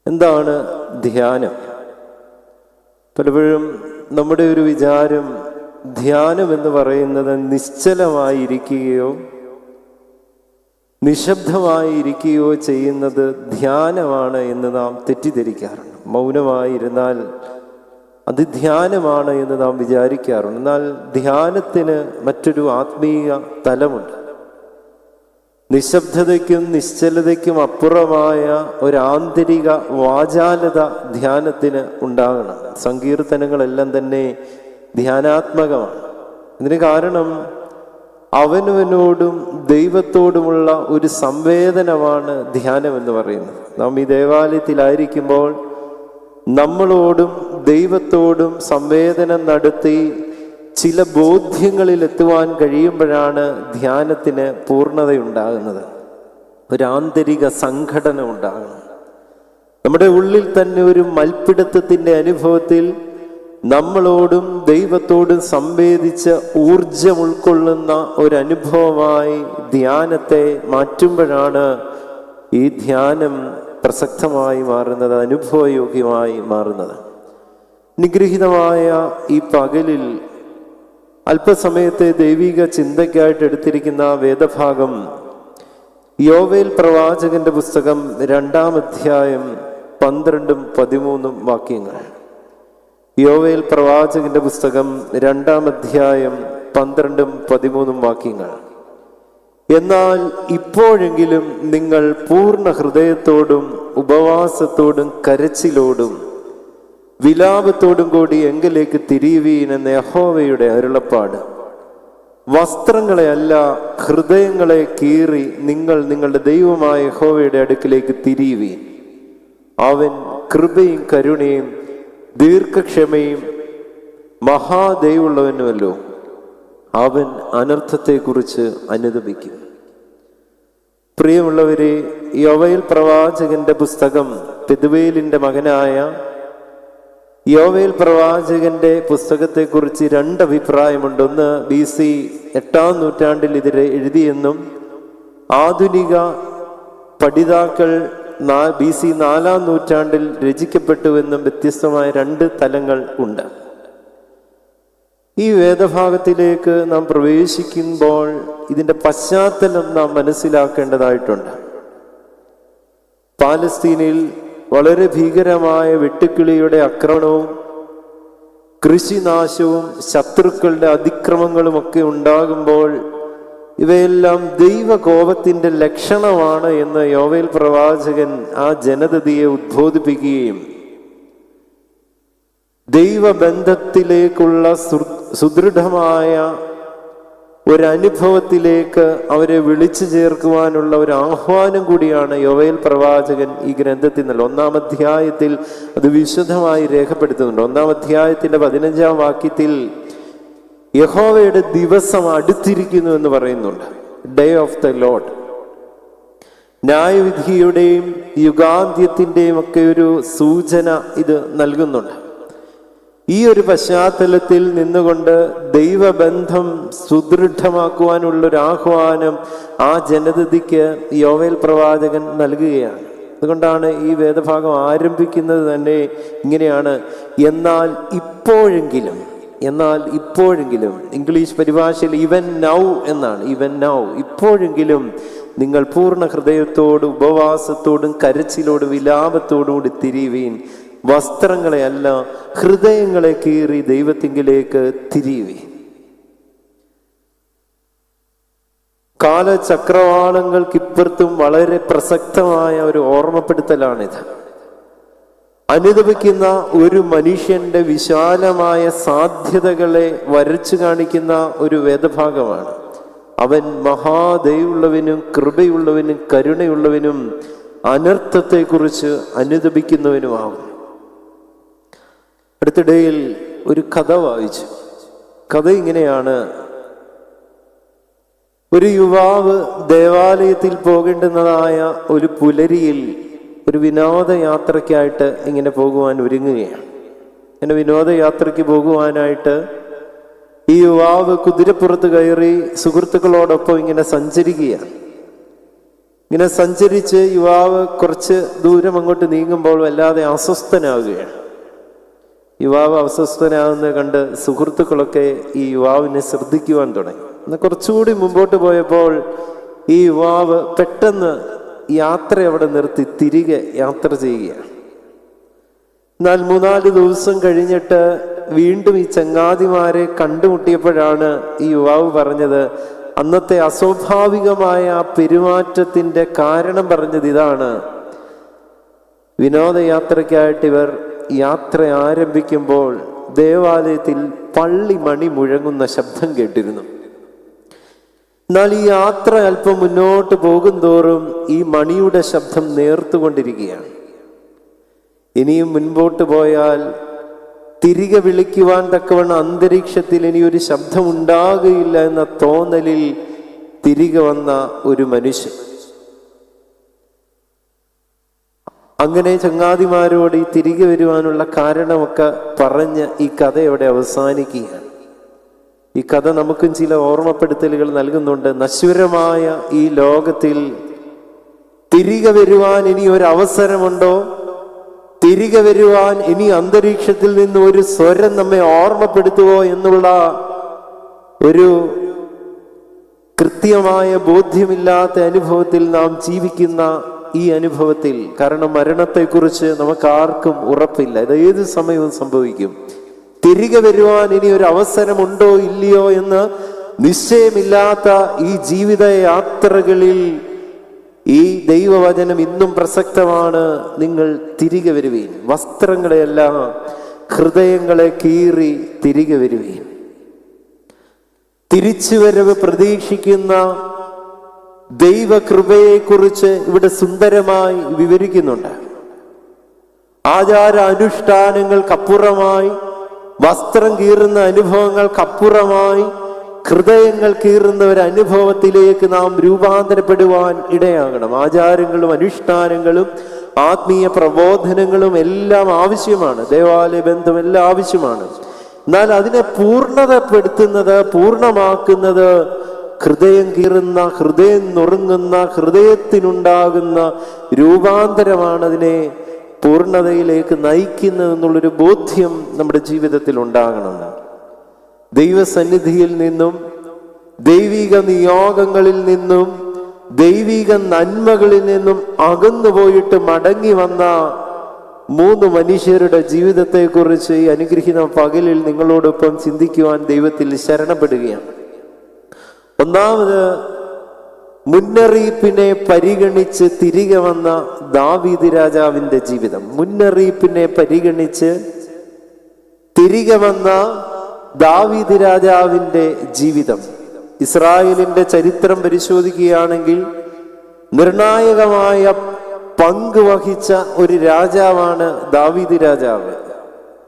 എന്താണ് ധ്യാനം? പലപ്പോഴും നമ്മുടെ ഒരു വിചാരം ധ്യാനം എന്ന് പറയുന്നത് നിശ്ചലമായിരിക്കുകയോ നിശബ്ദമായിരിക്കുകയോ ചെയ്യുന്നത് ധ്യാനമാണ് എന്ന് നാം തെറ്റിദ്ധരിക്കാറുണ്ട്. മൗനമായിരുന്നാൽ അത് ധ്യാനമാണ് എന്ന് നാം വിചാരിക്കാറുണ്ട്. എന്നാൽ ധ്യാനത്തിന് മറ്റൊരു ആത്മീയ തലമുണ്ട്. നിശബ്ദതയ്ക്കും നിശ്ചലതയ്ക്കും അപ്പുറമായ ഒരു ആന്തരിക വാചാലത ധ്യാനത്തിന് ഉണ്ടാകണം. സങ്കീർത്തനങ്ങളെല്ലാം തന്നെ ധ്യാനാത്മകമാണ്. ഇതിന് കാരണം അവനവനോടും ദൈവത്തോടുമുള്ള ഒരു സംവേദനമാണ് ധ്യാനം എന്ന് പറയുന്നത്. നാം ഈ ദേവാലയത്തിലായിരിക്കുമ്പോൾ നമ്മളോടും ദൈവത്തോടും സംവേദനം നടത്തി ചില ബോധ്യങ്ങളിൽ എത്തുവാൻ കഴിയുമ്പോഴാണ് ധ്യാനത്തിന് പൂർണ്ണതയുണ്ടാകുന്നത്. ഒരു ആന്തരിക സംഘടന ഉണ്ടാകണം. നമ്മുടെ ഉള്ളിൽ തന്നെ ഒരു മൽപ്പിടുത്തത്തിൻ്റെ അനുഭവത്തിൽ നമ്മളോടും ദൈവത്തോടും സംവേദിച്ച് ഊർജം ഉൾക്കൊള്ളുന്ന ഒരനുഭവമായി ധ്യാനത്തെ മാറ്റുമ്പോഴാണ് ഈ ധ്യാനം പ്രസക്തമായി മാറുന്നത്, അനുഭവയോഗ്യമായി മാറുന്നത്. നിഗൃഹീതമായ ഈ പകലിൽ അല്പസമയത്തെ ദൈവിക ചിന്തയ്ക്കായിട്ട് എടുത്തിരിക്കുന്ന വേദഭാഗം യോവേൽ പ്രവാചകന്റെ പുസ്തകം 2-ാം അധ്യായം 12-13 വാക്യങ്ങൾ. യോവേൽ പ്രവാചകന്റെ പുസ്തകം 2-ാം അധ്യായം 12-13 വാക്യങ്ങൾ. എന്നാൽ ഇപ്പോഴെങ്കിലും നിങ്ങൾ പൂർണ്ണ ഹൃദയത്തോടും ഉപവാസത്തോടും കരച്ചിലോടും വിലാപത്തോടും കൂടി എങ്കിലേക്ക് തിരിയുവീൻ എന്ന യഹോവയുടെ അരുളപ്പാട്. വസ്ത്രങ്ങളെ അല്ല, ഹൃദയങ്ങളെ കീറി നിങ്ങൾ നിങ്ങളുടെ ദൈവമായ യഹോവയുടെ അടുക്കിലേക്ക് തിരിയുവീൻ. അവൻ കൃപയും കരുണയും ദീർഘക്ഷമയും മഹാദയവുള്ളവനുമല്ലോ. അവൻ അനർത്ഥത്തെക്കുറിച്ച് അനുതപിക്കും. പ്രിയമുള്ളവരെ, യോവേൽ പ്രവാചകന്റെ പുസ്തകം പെതുവേലിന്റെ മകനായ യോവേൽ പ്രവാചകന്റെ പുസ്തകത്തെക്കുറിച്ച് 2 അഭിപ്രായമുണ്ട്. ഒന്ന്, BC 8-ാം നൂറ്റാണ്ടിൽ ഇതിനെ എഴുതിയെന്നും ആധുനിക പഠിതാക്കൾ BC 4-ാം നൂറ്റാണ്ടിൽ രചിക്കപ്പെട്ടുവെന്നും വ്യത്യസ്തമായ 2 തലങ്ങൾ ഉണ്ട്. ഈ വേദഭാഗത്തിലേക്ക് നാം പ്രവേശിക്കുമ്പോൾ ഇതിൻ്റെ പശ്ചാത്തലം നാം മനസ്സിലാക്കേണ്ടതായിട്ടുണ്ട്. പാലസ്തീനിൽ വളരെ ഭീകരമായ വെട്ടുക്കിളിയുടെ ആക്രമണവും കൃഷിനാശവും ശത്രുക്കളുടെ അതിക്രമങ്ങളുമൊക്കെ ഉണ്ടാകുമ്പോൾ ഇവയെല്ലാം ദൈവകോപത്തിൻ്റെ ലക്ഷണമാണ് എന്ന് യോവേൽ പ്രവാചകൻ ആ ജനതയെ ഉദ്ബോധിപ്പിക്കുകയും ദൈവബന്ധത്തിലേക്കുള്ള സുദൃഢമായ ഒരനുഭവത്തിലേക്ക് അവരെ വിളിച്ചു ചേർക്കുവാനുള്ള ഒരു ആഹ്വാനം കൂടിയാണ് യോവേൽ പ്രവാചകൻ ഈ ഗ്രന്ഥത്തിൽ നിന്ന് 1-ാം അധ്യായത്തിൽ അത് വിശദമായി രേഖപ്പെടുത്തുന്നുണ്ട്. 1-ാം അധ്യായത്തിന്റെ 15-ാം വാക്യത്തിൽ യഹോവയുടെ ദിവസം അടുത്തിരിക്കുന്നു എന്ന് പറയുന്നുണ്ട്. Day of the Lord. ന്യായവിധിയുടെയും യുഗാന്ത്യത്തിൻ്റെയും ഒക്കെ ഒരു സൂചന ഇത് നൽകുന്നുണ്ട്. ഈ ഒരു പശ്ചാത്തലത്തിൽ നിന്നുകൊണ്ട് ദൈവബന്ധം സുദൃഢമാക്കുവാനുള്ളൊരു ആഹ്വാനം ആ ജനതയ്ക്ക് യോവേൽ പ്രവാചകൻ നൽകുകയാണ്. അതുകൊണ്ടാണ് ഈ വേദഭാഗം ആരംഭിക്കുന്നത് തന്നെ ഇങ്ങനെയാണ്: എന്നാൽ ഇപ്പോഴെങ്കിലും. ഇംഗ്ലീഷ് പരിഭാഷയിൽ ഇവൻ നൗ എന്നാണ്. ഇവൻ നൗ, ഇപ്പോഴെങ്കിലും നിങ്ങൾ പൂർണ്ണ ഹൃദയത്തോടും ഉപവാസത്തോടും കരച്ചിലോടും വിലാപത്തോടും കൂടി തിരിയുവീൻ. വസ്ത്രങ്ങളെ അല്ല, ഹൃദയങ്ങളെ കീറി ദൈവത്തിങ്കിലേക്ക് തിരിയുവീൻ. കാലചക്രവാളങ്ങൾക്കിപ്പുറത്തും വളരെ പ്രസക്തമായ ഒരു ഓർമ്മപ്പെടുത്തലാണിത്. അനുതപിക്കുന്ന ഒരു മനുഷ്യന്റെ വിശാലമായ സാധ്യതകളെ വരച്ചു കാണിക്കുന്ന ഒരു വേദഭാഗമാണ്. അവൻ മഹാദയവുള്ളവനും കൃപയുള്ളവനും കരുണയുള്ളവനും അനർത്ഥത്തെക്കുറിച്ച് അനുതപിക്കുന്നവനുമാകും. അടുത്തിടയിൽ ഒരു കഥ വായിച്ചു. കഥ ഇങ്ങനെയാണ്: ഒരു യുവാവ് ദേവാലയത്തിൽ പോകേണ്ടുന്നതായ ഒരു പുലരിയിൽ ഒരു വിനോദയാത്രയ്ക്കായിട്ട് ഇങ്ങനെ പോകുവാൻ ഒരുങ്ങുകയാണ്. ഇങ്ങനെ വിനോദയാത്രയ്ക്ക് പോകുവാനായിട്ട് ഈ യുവാവ് കുതിരപ്പുറത്ത് കയറി സുഹൃത്തുക്കളോടൊപ്പം ഇങ്ങനെ സഞ്ചരിക്കുകയാണ്. ഇങ്ങനെ സഞ്ചരിച്ച് യുവാവ് കുറച്ച് ദൂരം അങ്ങോട്ട് നീങ്ങുമ്പോൾ വല്ലാതെ അസ്വസ്ഥനാവുകയാണ്. യുവാവ് അസ്വസ്ഥനാകുന്നത് കണ്ട് സുഹൃത്തുക്കളൊക്കെ ഈ യുവാവിനെ ശ്രദ്ധിക്കുവാൻ തുടങ്ങി. എന്നാൽ കുറച്ചുകൂടി മുമ്പോട്ട് പോയപ്പോൾ ഈ യുവാവ് പെട്ടെന്ന് യാത്ര അവിടെ നിർത്തി തിരികെ യാത്ര ചെയ്യുകയാണ്. എന്നാൽ 3-4 ദിവസം കഴിഞ്ഞിട്ട് വീണ്ടും ഈ ചങ്ങാതിമാരെ കണ്ടുമുട്ടിയപ്പോഴാണ് ഈ യുവാവ് പറഞ്ഞത്, അന്നത്തെ അസ്വാഭാവികമായ പെരുമാറ്റത്തിന്റെ കാരണം പറഞ്ഞത് ഇതാണ്: വിനോദയാത്രയ്ക്കായിട്ട് ഇവർ യാത്ര ആരംഭിക്കുമ്പോൾ ദേവാലയത്തിൽ പള്ളി മണി മുഴങ്ങുന്ന ശബ്ദം കേട്ടിരുന്നു. എന്നാൽ ഈ യാത്ര അല്പം മുന്നോട്ട് പോകും തോറും ഈ മണിയുടെ ശബ്ദം നേർത്തുകൊണ്ടിരിക്കുകയാണ്. ഇനിയും മുൻപോട്ട് പോയാൽ തിരികെ വിളിക്കുവാൻ തക്കവണ്ണം അന്തരീക്ഷത്തിൽ ഇനിയൊരു ശബ്ദം ഉണ്ടാകുകയില്ല എന്ന തോന്നലിൽ തിരികെ വന്ന ഒരു മനുഷ്യൻ. അങ്ങനെ ചങ്ങാതിമാരോട് ഈ തിരികെ വരുവാനുള്ള കാരണമൊക്കെ പറഞ്ഞ് ഈ കഥ ഇവിടെ അവസാനിക്കുകയാണ്. ഈ കഥ നമുക്കും ചില ഓർമ്മപ്പെടുത്തലുകൾ നൽകുന്നുണ്ട്. നശ്വരമായ ഈ ലോകത്തിൽ തിരികെ വരുവാൻ ഇനി ഒരു അവസരമുണ്ടോ? തിരികെ വരുവാൻ ഇനി അന്തരീക്ഷത്തിൽ നിന്ന് ഒരു സ്വരം നമ്മെ ഓർമ്മപ്പെടുത്തുവോ എന്നുള്ള ഒരു കൃത്യമായ ബോധ്യമില്ലാത്ത അനുഭവത്തിൽ നാം ജീവിക്കുന്ന ഈ അനുഭവത്തിൽ, കാരണം മരണത്തെക്കുറിച്ച് നമുക്ക് ആർക്കും ഉറപ്പില്ല, ഇത് ഏത് സമയവും സംഭവിക്കും. തിരികെ വരുവാൻ ഇനി ഒരു അവസരമുണ്ടോ ഇല്ലയോ എന്ന് നിശ്ചയമില്ലാത്ത ഈ ജീവിത യാത്രകളിൽ ഈ ദൈവവചനം ഇന്നും പ്രസക്തമാണ്. നിങ്ങൾ തിരികെ വരുവീൻ. വസ്ത്രങ്ങളെയെല്ലാം ഹൃദയങ്ങളെ കീറി തിരികെ വരുവീൻ. തിരിച്ചുവരവ് പ്രതീക്ഷിക്കുന്ന ദൈവകൃപയെക്കുറിച്ച് ഇവിടെ സുന്ദരമായി വിവരിക്കുന്നുണ്ട്. ആചാര അനുഷ്ഠാനങ്ങൾക്കപ്പുറമായി, വസ്ത്രം കീറുന്ന അനുഭവങ്ങൾക്കപ്പുറമായി, ഹൃദയങ്ങൾ കീറുന്ന ഒരു അനുഭവത്തിലേക്ക് നാം രൂപാന്തരപ്പെടുവാൻ ഇടയാകണം. ആചാരങ്ങളും അനുഷ്ഠാനങ്ങളും ആത്മീയ പ്രബോധനങ്ങളും എല്ലാം ആവശ്യമാണ്. ദേവാലയ ബന്ധം എല്ലാം ആവശ്യമാണ്. എന്നാൽ അതിനെ പൂർണ്ണതപ്പെടുത്തുന്നത്, പൂർണ്ണമാക്കുന്നത് ഹൃദയം കീറുന്ന, ഹൃദയം നുറുങ്ങുന്ന, ഹൃദയത്തിനുണ്ടാകുന്ന രൂപാന്തരമാണ് അതിനെ പൂർണ്ണതയിലേക്ക് നയിക്കുന്നത് എന്നുള്ളൊരു ബോധ്യം നമ്മുടെ ജീവിതത്തിൽ ഉണ്ടാകണം. ദൈവസന്നിധിയിൽ നിന്നും, ദൈവിക നിയോഗങ്ങളിൽ നിന്നും, ദൈവിക നന്മകളിൽ നിന്നും അകന്നുപോയിട്ട് മടങ്ങി വന്ന 3 മനുഷ്യരുടെ ജീവിതത്തെക്കുറിച്ച് ഈ അനുഗ്രഹീത പകലിൽ നിങ്ങളോടൊപ്പം ചിന്തിക്കുവാൻ ദൈവത്തിൽ ശരണപ്പെടുകയാണ്. ഒന്നാമത്, മുന്നറിയിപ്പിനെ പരിഗണിച്ച് തിരികെ വന്ന ദാവീദ് രാജാവിന്റെ ജീവിതം. മുന്നറിയിപ്പിനെ പരിഗണിച്ച് തിരികെ വന്ന ദാവീദ് രാജാവിന്റെ ജീവിതം. ഇസ്രായേലിന്റെ ചരിത്രം പരിശോധിക്കുകയാണെങ്കിൽ നിർണായകമായ പങ്ക് വഹിച്ച ഒരു രാജാവാണ് ദാവീദ് രാജാവ്.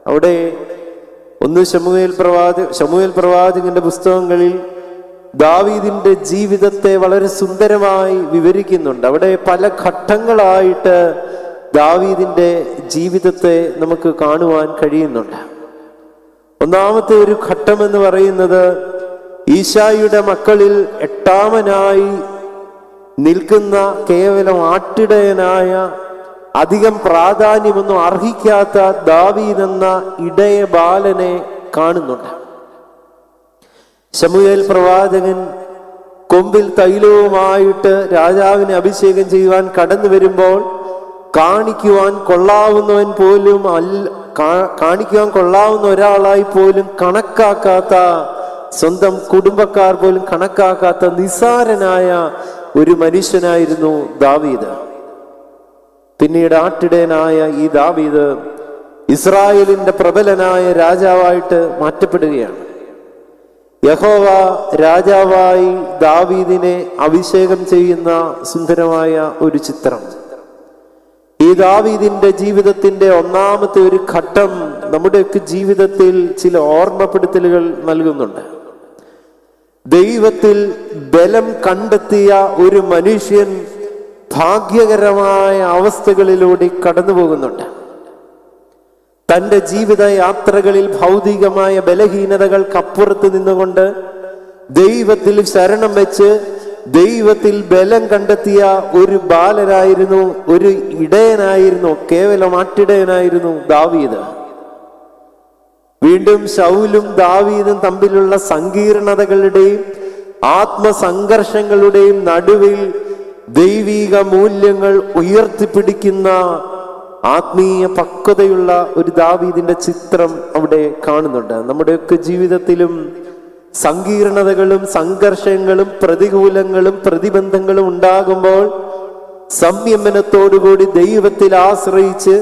അവിടെ 1 ശമൂവേൽ പ്രവാചകന്റെ പുസ്തകങ്ങളിൽ ദാവീദിന്റെ ജീവിതത്തെ വളരെ സുന്ദരമായി വിവരിക്കുന്നുണ്ട്. അവിടെ പല ഘട്ടങ്ങളായിട്ട് ദാവീദിന്റെ ജീവിതത്തെ നമുക്ക് കാണുവാൻ കഴിയുന്നുണ്ട്. ഒന്നാമത്തെ ഒരു ഘട്ടം എന്ന് പറയുന്നത്, ഈശായിയുടെ മക്കളിൽ 8ാമനായി നിൽക്കുന്ന, കേവലം ആട്ടിടയനായ, അധികം പ്രാധാന്യമൊന്നും അർഹിക്കാത്ത ദാവീദ് എന്ന ഇടയ ബാലനെ കാണുന്നുണ്ട്. ശമൂവേൽ പ്രവാചകൻ കൊമ്പിൽ തൈലവുമായിട്ട് രാജാവിനെ അഭിഷേകം ചെയ്യുവാൻ കടന്നു വരുമ്പോൾ കാണിക്കുവാൻ കൊള്ളാവുന്ന ഒരാളായി പോലും കണക്കാക്കാത്ത, സ്വന്തം കുടുംബക്കാർ പോലും കണക്കാക്കാത്ത നിസ്സാരനായ ഒരു മനുഷ്യനായിരുന്നു ദാവീദ്. പിന്നീട് ആട്ടിടയനായ ഈ ദാവീദ് ഇസ്രായേലിന്റെ പ്രബലനായ രാജാവായിട്ട് മാറ്റപ്പെടുകയാണ്. യഹോവ രാജാവായി ദാവീദിനെ അഭിഷേകം ചെയ്യുന്ന സുന്ദരമായ ഒരു ചിത്രം. ഈ ദാവീദിന്റെ ജീവിതത്തിന്റെ ഒന്നാമത്തെ ഒരു ഘട്ടം നമ്മുടെയൊക്കെ ജീവിതത്തിൽ ചില ഓർമ്മപ്പെടുത്തലുകൾ നൽകുന്നുണ്ട്. ദൈവത്തിൽ ബലം കണ്ടെത്തിയ ഒരു മനുഷ്യൻ ഭാഗ്യകരമായ അവസ്ഥകളിലൂടെ കടന്നു പോകുന്നുണ്ട്. തൻ്റെ ജീവിത യാത്രകളിൽ ഭൗതികമായ ബലഹീനതകൾക്കപ്പുറത്ത് നിന്നുകൊണ്ട് ദൈവത്തിൽ ശരണം വെച്ച് ദൈവത്തിൽ ബലം കണ്ടെത്തിയ ഒരു ബാലനായിരുന്നു, ഒരു ഇടയനായിരുന്നു, കേവലം ആട്ടിടയനായിരുന്നു ദാവീദ്. വീണ്ടും ശൗലും ദാവീദും തമ്മിലുള്ള സങ്കീർണതകളുടെയും ആത്മസംഘർഷങ്ങളുടെയും നടുവിൽ ദൈവിക മൂല്യങ്ങൾ ഉയർത്തിപ്പിടിക്കുന്ന ആത്മീയ പക്വതയുള്ള ഒരു ദാവീദിന്റെ ചിത്രം അവിടെ കാണുന്നുണ്ട്. നമ്മുടെയൊക്കെ ജീവിതത്തിലും സങ്കീർണതകളും സംഘർഷങ്ങളും പ്രതികൂലങ്ങളും പ്രതിബന്ധങ്ങളും ഉണ്ടാകുമ്പോൾ സംയമനത്തോടുകൂടി ദൈവത്തിൽ ആശ്രയിച്ച്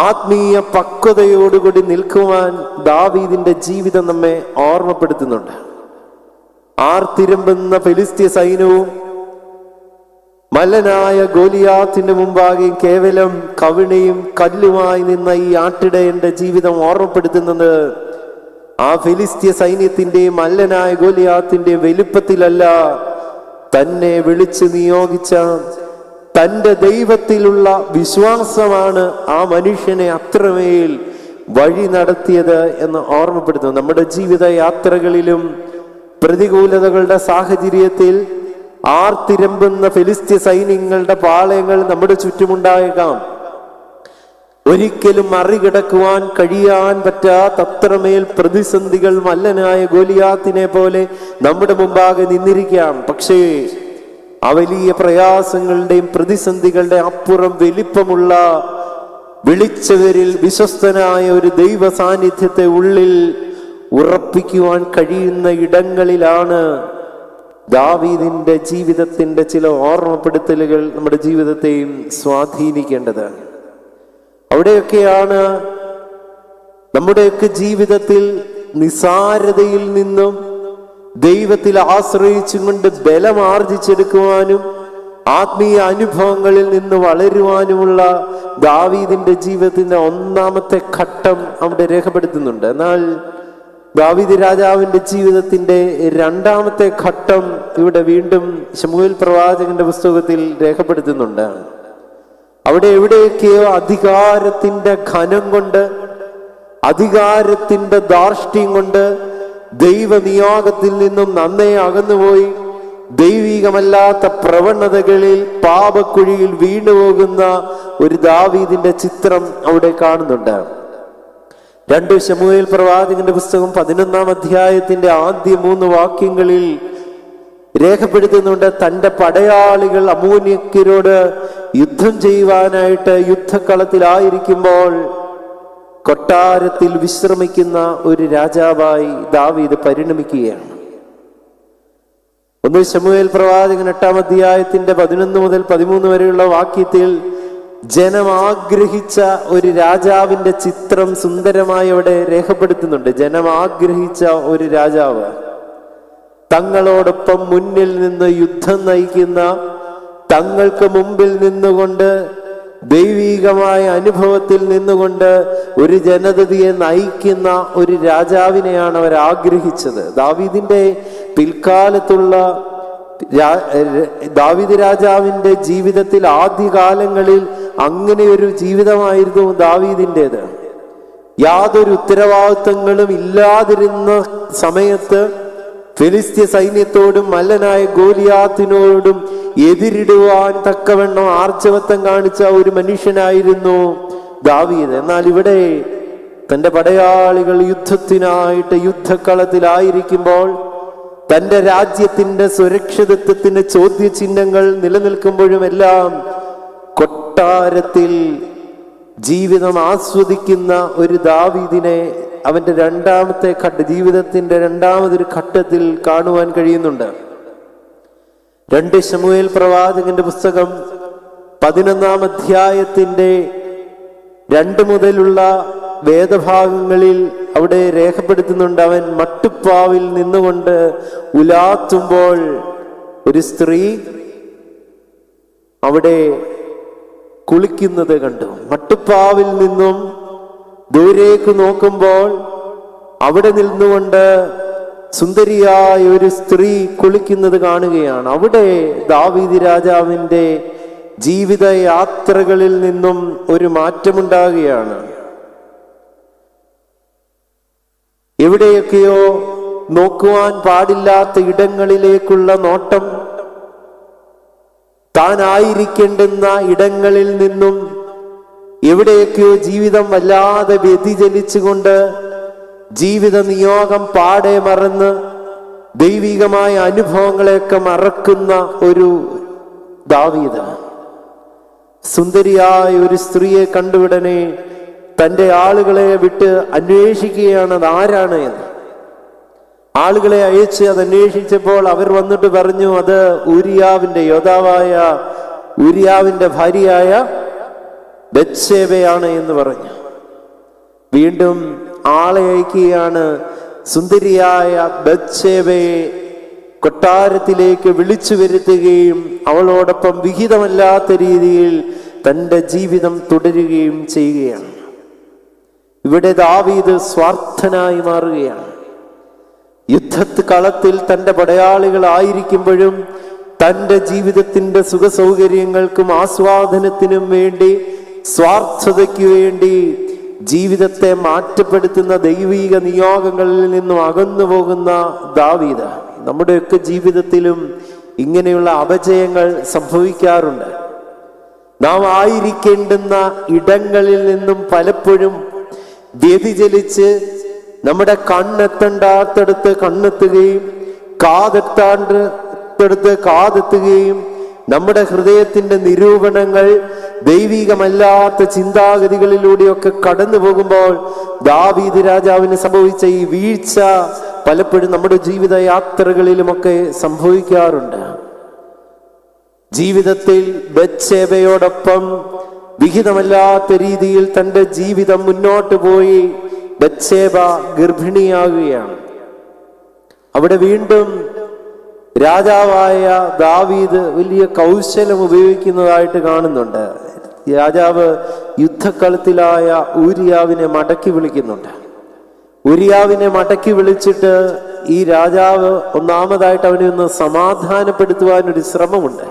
ആത്മീയ പക്വതയോടുകൂടി നിൽക്കുവാൻ ദാവീദിന്റെ ജീവിതം നമ്മെ ഓർമ്മപ്പെടുത്തുന്നുണ്ട്. ആർത്തിരമ്പുന്ന ഫെലിസ്ത്യ സൈന്യവും മല്ലനായ ഗോലിയാത്തിന്റെ മുമ്പാകെ കേവലം കവിണയും കല്ലുമായി നിന്ന ഈ ആട്ടിടയന്റെ ജീവിതം ഓർമ്മപ്പെടുത്തുന്നത് ആ ഫെലിസ്ത്യ സൈന്യത്തിന്റെ മല്ലനായ ഗോലിയാത്തിന്റെ വലിപ്പത്തിലല്ല, തന്നെ വിളിച്ചു നിയോഗിച്ച തൻ്റെ ദൈവത്തിലുള്ള വിശ്വാസമാണ് ആ മനുഷ്യനെ അത്രമേൽ വഴി നടത്തിയത് എന്ന് ഓർമ്മപ്പെടുത്തുന്നു. നമ്മുടെ ജീവിത യാത്രകളിലും പ്രതികൂലതകളുടെ സാഹചര്യത്തിൽ ആർത്തിരമ്പുന്ന ഫെലിസ്ത്യ സൈന്യങ്ങളുടെ പാളയങ്ങൾ നമ്മുടെ ചുറ്റുമുണ്ടായേക്കാം. ഒരിക്കലും മറികടക്കുവാൻ കഴിയാൻ പറ്റാത്തത്രമേൽ പ്രതിസന്ധികൾ മല്ലനായ ഗോലിയാത്തിനെ പോലെ നമ്മുടെ മുമ്പാകെ നിന്നിരിക്കാം. പക്ഷേ ആ വലിയ പ്രയാസങ്ങളുടെയും പ്രതിസന്ധികളുടെ അപ്പുറം വലിപ്പമുള്ള വിളിച്ചവരിൽ വിശ്വസ്തനായ ഒരു ദൈവ സാന്നിധ്യത്തെ ഉള്ളിൽ ഉറപ്പിക്കുവാൻ കഴിയുന്ന ഇടങ്ങളിലാണ് ദാവീദിന്റെ ജീവിതത്തിന്റെ ചില ഓർമ്മപ്പെടുത്തലുകൾ നമ്മുടെ ജീവിതത്തെയും സ്വാധീനിക്കേണ്ടത്. അവിടെയൊക്കെയാണ് നമ്മുടെയൊക്കെ ജീവിതത്തിൽ നിസാരതയിൽ നിന്നും ദൈവത്തിൽ ആശ്രയിച്ചും കൊണ്ട് ബലം ആർജിച്ചെടുക്കുവാനും ആത്മീയ അനുഭവങ്ങളിൽ നിന്ന് വളരുവാനുമുള്ള ദാവീദിന്റെ ജീവിതത്തിന്റെ ഒന്നാമത്തെ ഘട്ടം അവിടെ രേഖപ്പെടുത്തുന്നുണ്ട്. എന്നാൽ ദാവീദ് രാജാവിന്റെ ജീവിതത്തിന്റെ രണ്ടാമത്തെ ഘട്ടം ഇവിടെ വീണ്ടും ശമൂവേൽ പ്രവാചകന്റെ പുസ്തകത്തിൽ രേഖപ്പെടുത്തുന്നുണ്ട്. അവിടെ എവിടെയൊക്കെയോ അധികാരത്തിന്റെ ഘനം കൊണ്ട്, അധികാരത്തിന്റെ ധാർഷ്ട്യം കൊണ്ട് ദൈവനിയോഗത്തിൽ നിന്നും നന്നേ അകന്നുപോയി ദൈവികമല്ലാത്ത പ്രവണതകളിൽ പാപക്കുഴിയിൽ വീണുപോകുന്ന ഒരു ദാവീദിന്റെ ചിത്രം അവിടെ കാണുന്നുണ്ട്. 2 ശമൂവേൽ പ്രവാചകന്റെ പുസ്തകം 11-ാം അധ്യായത്തിന്റെ ആദ്യ 3 വാക്യങ്ങളിൽ രേഖപ്പെടുത്തുന്നുണ്ട്. തൻ്റെ പടയാളികൾ അമ്മോന്യരോട് യുദ്ധം ചെയ്യുവാനായിട്ട് യുദ്ധക്കളത്തിലായിരിക്കുമ്പോൾ കൊട്ടാരത്തിൽ വിശ്രമിക്കുന്ന ഒരു രാജാവായി ദാവീദ് പരിണമിക്കുകയാണ്. 1 ശമൂവേൽ പ്രവാചകൻ 8-ാം അധ്യായത്തിന്റെ 11 മുതൽ 13 വരെയുള്ള വാക്യത്തിൽ ജനം ആഗ്രഹിച്ച ഒരു രാജാവിന്റെ ചിത്രം സുന്ദരമായി അവിടെ രേഖപ്പെടുത്തുന്നുണ്ട്. ജനം ആഗ്രഹിച്ച ഒരു രാജാവ്, തങ്ങളോടൊപ്പം മുന്നിൽ നിന്ന് യുദ്ധം നയിക്കുന്ന, തങ്ങൾക്ക് മുമ്പിൽ നിന്നുകൊണ്ട് ദൈവികമായ അനുഭവത്തിൽ നിന്നുകൊണ്ട് ഒരു ജനതയെ നയിക്കുന്ന ഒരു രാജാവിനെയാണ് അവർ ആഗ്രഹിച്ചത്. ദാവീദിന്റെ പിൽക്കാലത്തുള്ള ദാവീദ് രാജാവിന്റെ ജീവിതത്തിൽ ആദ്യകാലങ്ങളിൽ അങ്ങനെ ഒരു ജീവിതമായിരുന്നു ദാവീദിൻ്റെത്. യാതൊരു ഉത്തരവാദിത്വങ്ങളും ഇല്ലാതിരുന്ന സമയത്ത് ഫെലിസ്ത്യ സൈന്യത്തോടും മല്ലനായ ഗോലിയാത്തിനോടും എതിരിടുവാൻ തക്കവണ്ണം ആർജവത്വം കാണിച്ച ഒരു മനുഷ്യനായിരുന്നു ദാവീദ്. എന്നാൽ ഇവിടെ തൻ്റെ പടയാളികൾ യുദ്ധത്തിനായിട്ട് യുദ്ധക്കളത്തിലായിരിക്കുമ്പോൾ, തൻ്റെ രാജ്യത്തിന്റെ സുരക്ഷിതത്വത്തിന് ചോദ്യചിഹ്നങ്ങൾ നിലനിൽക്കുമ്പോഴുമെല്ലാം കൊട്ടാരത്തിൽ ജീവിതം ആസ്വദിക്കുന്ന ഒരു ദാവീദിനെ അവന്റെ രണ്ടാമത്തെ ജീവിതത്തിന്റെ രണ്ടാമതൊരു ഘട്ടത്തിൽ കാണുവാൻ കഴിയുന്നുണ്ട്. 2 ശമൂവേൽ പ്രവാചകന്റെ പുസ്തകം 11-ാം അധ്യായത്തിന്റെ 2 മുതലുള്ള വേദഭാഗങ്ങളിൽ അവിടെ രേഖപ്പെടുത്തുന്നുണ്ട്. അവൻ മട്ടുപ്പാവിൽ നിന്നുകൊണ്ട് ഉലാത്തുമ്പോൾ ഒരു സ്ത്രീ അവിടെ കുളിക്കുന്നത് കണ്ടു. മട്ടുപ്പാവിൽ നിന്നും ദൂരേക്ക് നോക്കുമ്പോൾ അവിടെ നിന്നുകൊണ്ട് സുന്ദരിയായ ഒരു സ്ത്രീ കുളിക്കുന്നത് കാണുകയാണ്. അവിടെ ദാവീദ് രാജാവിന്റെ ജീവിത യാത്രകളിൽ നിന്നും ഒരു മാറ്റമുണ്ടാകുകയാണ്. എവിടെയൊക്കെയോ നോക്കുവാൻ പാടില്ലാത്ത ഇടങ്ങളിലേക്കുള്ള നോട്ടം, താൻ ആയിരിക്കേണ്ടുന്ന ഇടങ്ങളിൽ നിന്നും എവിടെയൊക്കെയോ ജീവിതം വല്ലാതെ വ്യതിചലിച്ചുകൊണ്ട് ജീവിത നിയോഗം പാടെ മറന്ന് ദൈവികമായ അനുഭവങ്ങളെയൊക്കെ മറക്കുന്ന ഒരു ദാവീദ്. സുന്ദരിയായ ഒരു സ്ത്രീയെ കണ്ടുവിടനെ തൻ്റെ ആളുകളെ വിട്ട് അന്വേഷിക്കുകയാണ് അത് ആരാണ് എന്ന്. ആളുകളെ അയച്ച് അത് അന്വേഷിച്ചപ്പോൾ അവർ വന്നിട്ട് പറഞ്ഞു, അത് ഊരിയാവിന്റെ യോദ്ധാവായ ഊരിയാവിന്റെ ഭാര്യയായ ബത്ശേബയാണ് എന്ന് പറഞ്ഞു. വീണ്ടും ആളെ അയക്കുകയാണ്. സുന്ദരിയായ ബത്ശേബയെ കൊട്ടാരത്തിലേക്ക് വിളിച്ചു വരുത്തുകയും അവളോടൊപ്പം വിഹിതമല്ലാത്ത രീതിയിൽ തൻ്റെ ജീവിതം തുടരുകയും ചെയ്യുകയാണ്. ഇവിടെ ദാവീദ് സ്വാർത്ഥനായി മാറുകയാണ്. കളത്തിൽ തൻ്റെ പടയാളികളായിരിക്കുമ്പോഴും തൻ്റെ ജീവിതത്തിൻ്റെ സുഖസൗകര്യങ്ങൾക്കും ആസ്വാദനത്തിനും വേണ്ടി, സ്വാർത്ഥതയ്ക്ക് വേണ്ടി ജീവിതത്തെ മാറ്റപ്പെടുത്തുന്ന ദൈവിക നിയോഗങ്ങളിൽ നിന്നും അകന്നു പോകുന്ന ദാവീദ്. നമ്മുടെയൊക്കെ ജീവിതത്തിലും ഇങ്ങനെയുള്ള അപജയങ്ങൾ സംഭവിക്കാറുണ്ട്. നാം ആയിരിക്കേണ്ടുന്ന ഇടങ്ങളിൽ നിന്നും പലപ്പോഴും വ്യതിചലിച്ച് നമ്മുടെ കണ്ണെത്തേണ്ടാത്തടുത്ത് കണ്ണെത്തുകയും കാതെത്താണ്ടടുത്ത് കാതെത്തുകയും നമ്മുടെ ഹൃദയത്തിന്റെ നിരൂപണങ്ങൾ ദൈവികമല്ലാത്ത ചിന്താഗതികളിലൂടെയൊക്കെ കടന്നു പോകുമ്പോൾ ദാവീദ് രാജാവിന് സംഭവിച്ച ഈ വീഴ്ച പലപ്പോഴും നമ്മുടെ ജീവിത യാത്രകളിലുമൊക്കെ സംഭവിക്കാറുണ്ട്. ജീവിതത്തിൽ ബത്ശേബയോടൊപ്പം വിഹിതമല്ലാത്ത രീതിയിൽ തൻ്റെ ജീവിതം മുന്നോട്ട് പോയി ബത്ശേബ ഗർഭിണിയാകുകയാണ്. അവിടെ വീണ്ടും രാജാവായ ദാവീദ് വലിയ കൗശലം ഉപയോഗിക്കുന്നതായിട്ട് കാണുന്നുണ്ട്. രാജാവ് യുദ്ധക്കളത്തിലായ ഊരിയാവിനെ മടക്കി വിളിക്കുന്നുണ്ട്. ഊരിയാവിനെ മടക്കി വിളിച്ചിട്ട് ഈ രാജാവ് ഒന്നാമതായിട്ട് അവനെ ഒന്ന് സമാധാനപ്പെടുത്തുവാനൊരു ശ്രമമുണ്ട്.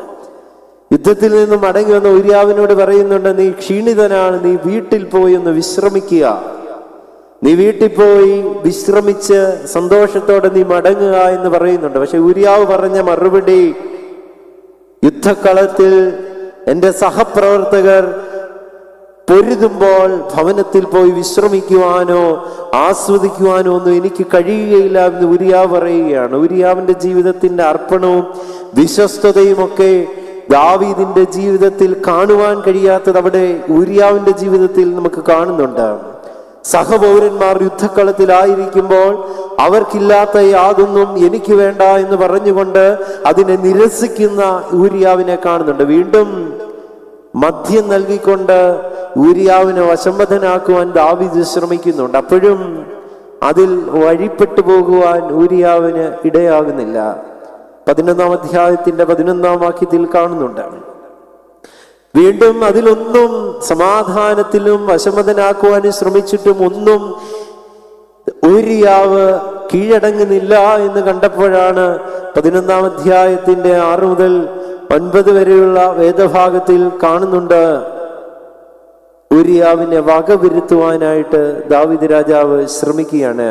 യുദ്ധത്തിൽ നിന്നും മടങ്ങി വന്ന ഊരിയാവിനോട് പറയുന്നുണ്ട്, നീ ക്ഷീണിതനാണ്, നീ വീട്ടിൽ പോയി ഒന്ന് വിശ്രമിക്കുക, നീ വീട്ടിൽ പോയി വിശ്രമിച്ച് സന്തോഷത്തോടെ നീ മടങ്ങുക എന്ന് പറയുന്നുണ്ട്. പക്ഷെ ഊരിയാവ് പറഞ്ഞ മറുപടി, യുദ്ധക്കളത്തിൽ എൻ്റെ സഹപ്രവർത്തകർ പൊരുതുമ്പോൾ ഭവനത്തിൽ പോയി വിശ്രമിക്കുവാനോ ആസ്വദിക്കുവാനോ ഒന്നും എനിക്ക് കഴിയുകയില്ല എന്ന് ഊരിയാവ് പറയുകയാണ്. ഊരിയാവിന്റെ ജീവിതത്തിന്റെ അർപ്പണവും വിശ്വസ്തതയും ഒക്കെ ദാവീദിന്റെ ജീവിതത്തിൽ കാണുവാൻ കഴിയാത്തത് അവിടെ ഊരിയാവിന്റെ ജീവിതത്തിൽ നമുക്ക് കാണുന്നുണ്ട്. സഹപൗരന്മാർ യുദ്ധക്കളത്തിലായിരിക്കുമ്പോൾ അവർക്കില്ലാത്ത യാതൊന്നും എനിക്ക് വേണ്ട എന്ന് പറഞ്ഞുകൊണ്ട് അതിനെ നിരസിക്കുന്ന ഊരിയാവിനെ കാണുന്നുണ്ട്. വീണ്ടും മദ്യം നൽകിക്കൊണ്ട് ഊരിയാവിനെ വശംവദനാക്കുവാൻ ദാവീദ് ശ്രമിക്കുന്നുണ്ട്. അപ്പോഴും അതിൽ വഴിപ്പെട്ടു പോകുവാൻ ഊരിയാവിന് ഇടയാകുന്നില്ല. 11-ാം അധ്യായത്തിന്റെ 11-ാം വാക്യത്തിൽ കാണുന്നുണ്ട്. വീണ്ടും അതിലൊന്നും സമാധാനത്തിലും വശംവദനാക്കുവാനും ശ്രമിച്ചിട്ടും ഒന്നും ഊരിയാവ് കീഴടങ്ങുന്നില്ല എന്ന് കണ്ടപ്പോഴാണ് 11-ാം അധ്യായത്തിന്റെ 6 മുതൽ 9 വരെയുള്ള വേദഭാഗത്തിൽ കാണുന്നുണ്ട്, ഊരിയാവിനെ വകവരുത്തുവാനായിട്ട് ദാവീദ് രാജാവ് ശ്രമിക്കുകയാണ്.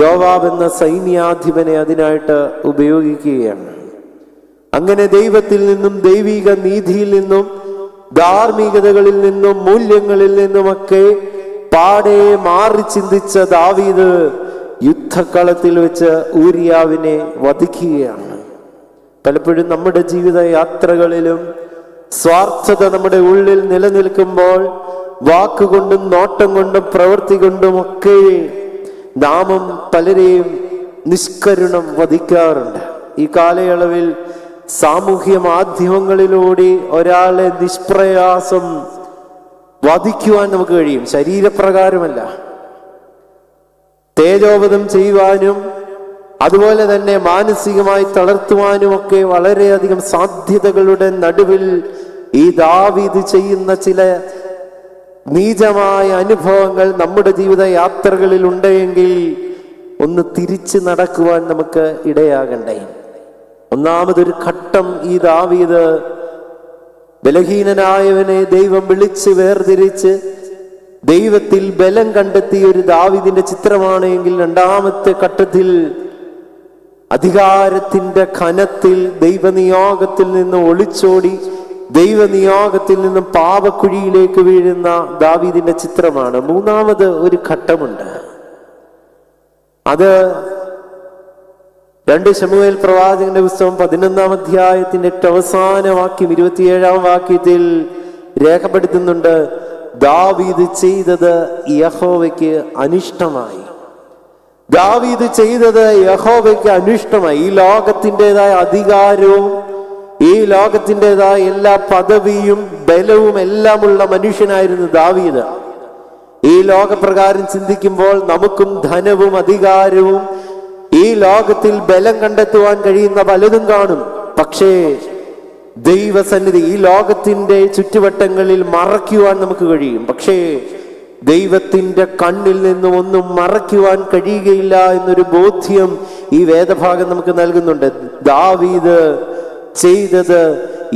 യോവാബ് എന്ന സൈന്യാധിപനെ അതിനായിട്ട് ഉപയോഗിക്കുകയാണ്. അങ്ങനെ ദൈവത്തിൽ നിന്നും ദൈവിക നീതിയിൽ നിന്നും ധാർമ്മികതകളിൽ നിന്നും മൂല്യങ്ങളിൽ നിന്നുമൊക്കെ പാടെ മാറി ചിന്തിച്ച ദാവീദ് യുദ്ധക്കളത്തിൽ വെച്ച് ഊരിയാവിനെ വധിക്കുകയാണ്. പലപ്പോഴും നമ്മുടെ ജീവിത യാത്രകളിലും സ്വാർത്ഥത നമ്മുടെ ഉള്ളിൽ നിലനിൽക്കുമ്പോൾ വാക്കുകൊണ്ടും നോട്ടം കൊണ്ടും പ്രവൃത്തി കൊണ്ടുമൊക്കെ നാമും പലരെയും നിഷ്കരുണം വധിക്കാറുണ്ട്. ഈ കാലയളവിൽ സാമൂഹ്യ മാധ്യമങ്ങളിലൂടെ ഒരാളെ നിഷ്പ്രയാസം വധിക്കുവാൻ നമുക്ക് കഴിയും. ശരീരപ്രകാരമല്ല, തേജോവധം ചെയ്യുവാനും അതുപോലെ തന്നെ മാനസികമായി തളർത്തുവാനും ഒക്കെ വളരെയധികം സാധ്യതകളുടെ നടുവിൽ ഈ ദാവീദ് ചെയ്യുന്ന ചില നീചമായ അനുഭവങ്ങൾ നമ്മുടെ ജീവിത യാത്രകളിൽ ഉണ്ടെങ്കിൽ ഒന്ന് തിരിച്ചു നടക്കുവാൻ നമുക്ക് ഇടയാകണ്ടേ. ഒന്നാമതൊരു ഘട്ടം ഈ ദാവീദ് ബലഹീനനായവനെ ദൈവം വിളിച്ച് വേർതിരിച്ച് ദൈവത്തിൽ ബലം കണ്ടെത്തിയ ഒരു ദാവീദിന്റെ ചിത്രമാണ് എങ്കിൽ, രണ്ടാമത്തെ ഘട്ടത്തിൽ അധികാരത്തിന്റെ ഘനത്തിൽ ദൈവനിയോഗത്തിൽ നിന്ന് ഒളിച്ചോടി ദൈവനിയോഗത്തിൽ നിന്നും പാപക്കുഴിയിലേക്ക് വീഴുന്ന ദാവീദിന്റെ ചിത്രമാണ്. മൂന്നാമത് ഒരു ഘട്ടമുണ്ട്. അത് 2 ശമൂവേൽ പ്രവാചകന്റെ പുസ്തകം 11-ാം അധ്യായത്തിന്റെ അവസാന വാക്യം 27-ാം വാക്യത്തിൽ രേഖപ്പെടുത്തുന്നുണ്ട്. ദാവീദ് ചെയ്തത് യഹോവയ്ക്ക് അനിഷ്ടമായി. ദാവീദ് ചെയ്തത് യഹോവയ്ക്ക് അനിഷ്ടമായി. ഈ ലോകത്തിൻ്റെതായ അധികാരവും ഈ ലോകത്തിൻ്റെതായ എല്ലാ പദവിയും ബലവും എല്ലാമുള്ള മനുഷ്യനായിരുന്നു ദാവീദ്. ഈ ലോകപ്രകാരം ചിന്തിക്കുമ്പോൾ നമുക്കും ധനവും അധികാരവും ഈ ലോകത്തിൽ ബലം കണ്ടെത്തുവാൻ കഴിയുന്ന പലതും കാണും. പക്ഷേ ദൈവസന്നിധി ഈ ലോകത്തിന്റെ ചുറ്റുവട്ടങ്ങളിൽ മറയ്ക്കുവാൻ നമുക്ക് കഴിയും. പക്ഷേ ദൈവത്തിന്റെ കണ്ണിൽ നിന്നും ഒന്നും മറയ്ക്കുവാൻ കഴിയുകയില്ല എന്നൊരു ബോധ്യം ഈ വേദഭാഗം നമുക്ക് നൽകുന്നുണ്ട്. ദാവീദ് ചെയ്തത്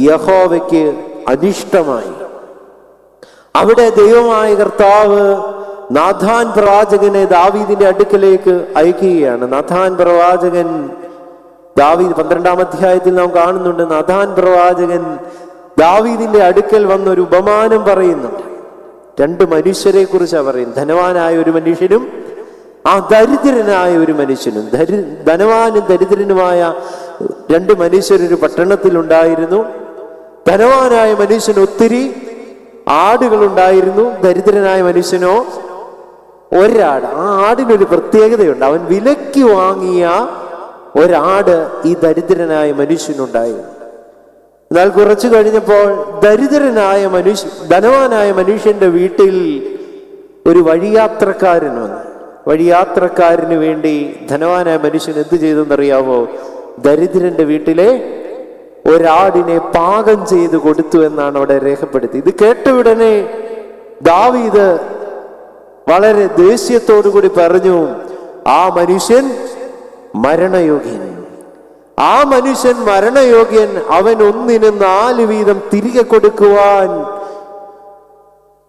യഹോവയ്ക്ക് അനിഷ്ടമായി. അവിടെ ദൈവമായ കർത്താവ് നാഥാൻ പ്രവാചകനെ ദാവീദിന്റെ അടുക്കലേക്ക് അയക്കുകയാണ്. നാഥാൻ പ്രവാചകൻ ദാവീദ് 12-ാം അധ്യായത്തിൽ നാം കാണുന്നുണ്ട്. നാഥാൻ പ്രവാചകൻ ദാവീദിന്റെ അടുക്കൽ വന്നൊരു ഉപമാനം പറയുന്നുണ്ട്. 2 മനുഷ്യരെ കുറിച്ചാണ് പറയുന്നത്. ധനവാനായ ഒരു മനുഷ്യനും ദരിദ്രനായ ഒരു മനുഷ്യനും. ധനവാനും ദരിദ്രനുമായ 2 മനുഷ്യരൊരു പട്ടണത്തിലുണ്ടായിരുന്നു. ധനവാനായ മനുഷ്യന് ഒത്തിരി ആടുകളുണ്ടായിരുന്നു. ദരിദ്രനായ മനുഷ്യനോ ഒരാട്. ആ ആടിനൊരു പ്രത്യേകതയുണ്ട്. അവൻ വിലയ്ക്ക് വാങ്ങിയ ഒരാട് ഈ ദരിദ്രനായ മനുഷ്യനുണ്ടായിരുന്നു. എന്നാൽ കുറച്ചു കഴിഞ്ഞപ്പോൾ ധനവാനായ മനുഷ്യന്റെ വീട്ടിൽ ഒരു വഴിയാത്രക്കാരൻ വന്നു. വഴിയാത്രക്കാരന് വേണ്ടി ധനവാനായ മനുഷ്യൻ എന്ത് ചെയ്തെന്നറിയാവോ? ദരിദ്രന്റെ വീട്ടിലെ ഒരാടിനെ പാകം ചെയ്ത് കൊടുത്തു എന്നാണ് അവിടെ രേഖപ്പെടുത്തി. ഇത് കേട്ട ഉടനെ ദാവീദ് വളരെ ദേഷ്യത്തോടുകൂടി പറഞ്ഞു, ആ മനുഷ്യൻ മരണയോഗ്യൻ. ആ മനുഷ്യൻ മരണയോഗ്യൻ. അവൻ 1-ന് 4 വീതം തിരികെ കൊടുക്കുവാൻ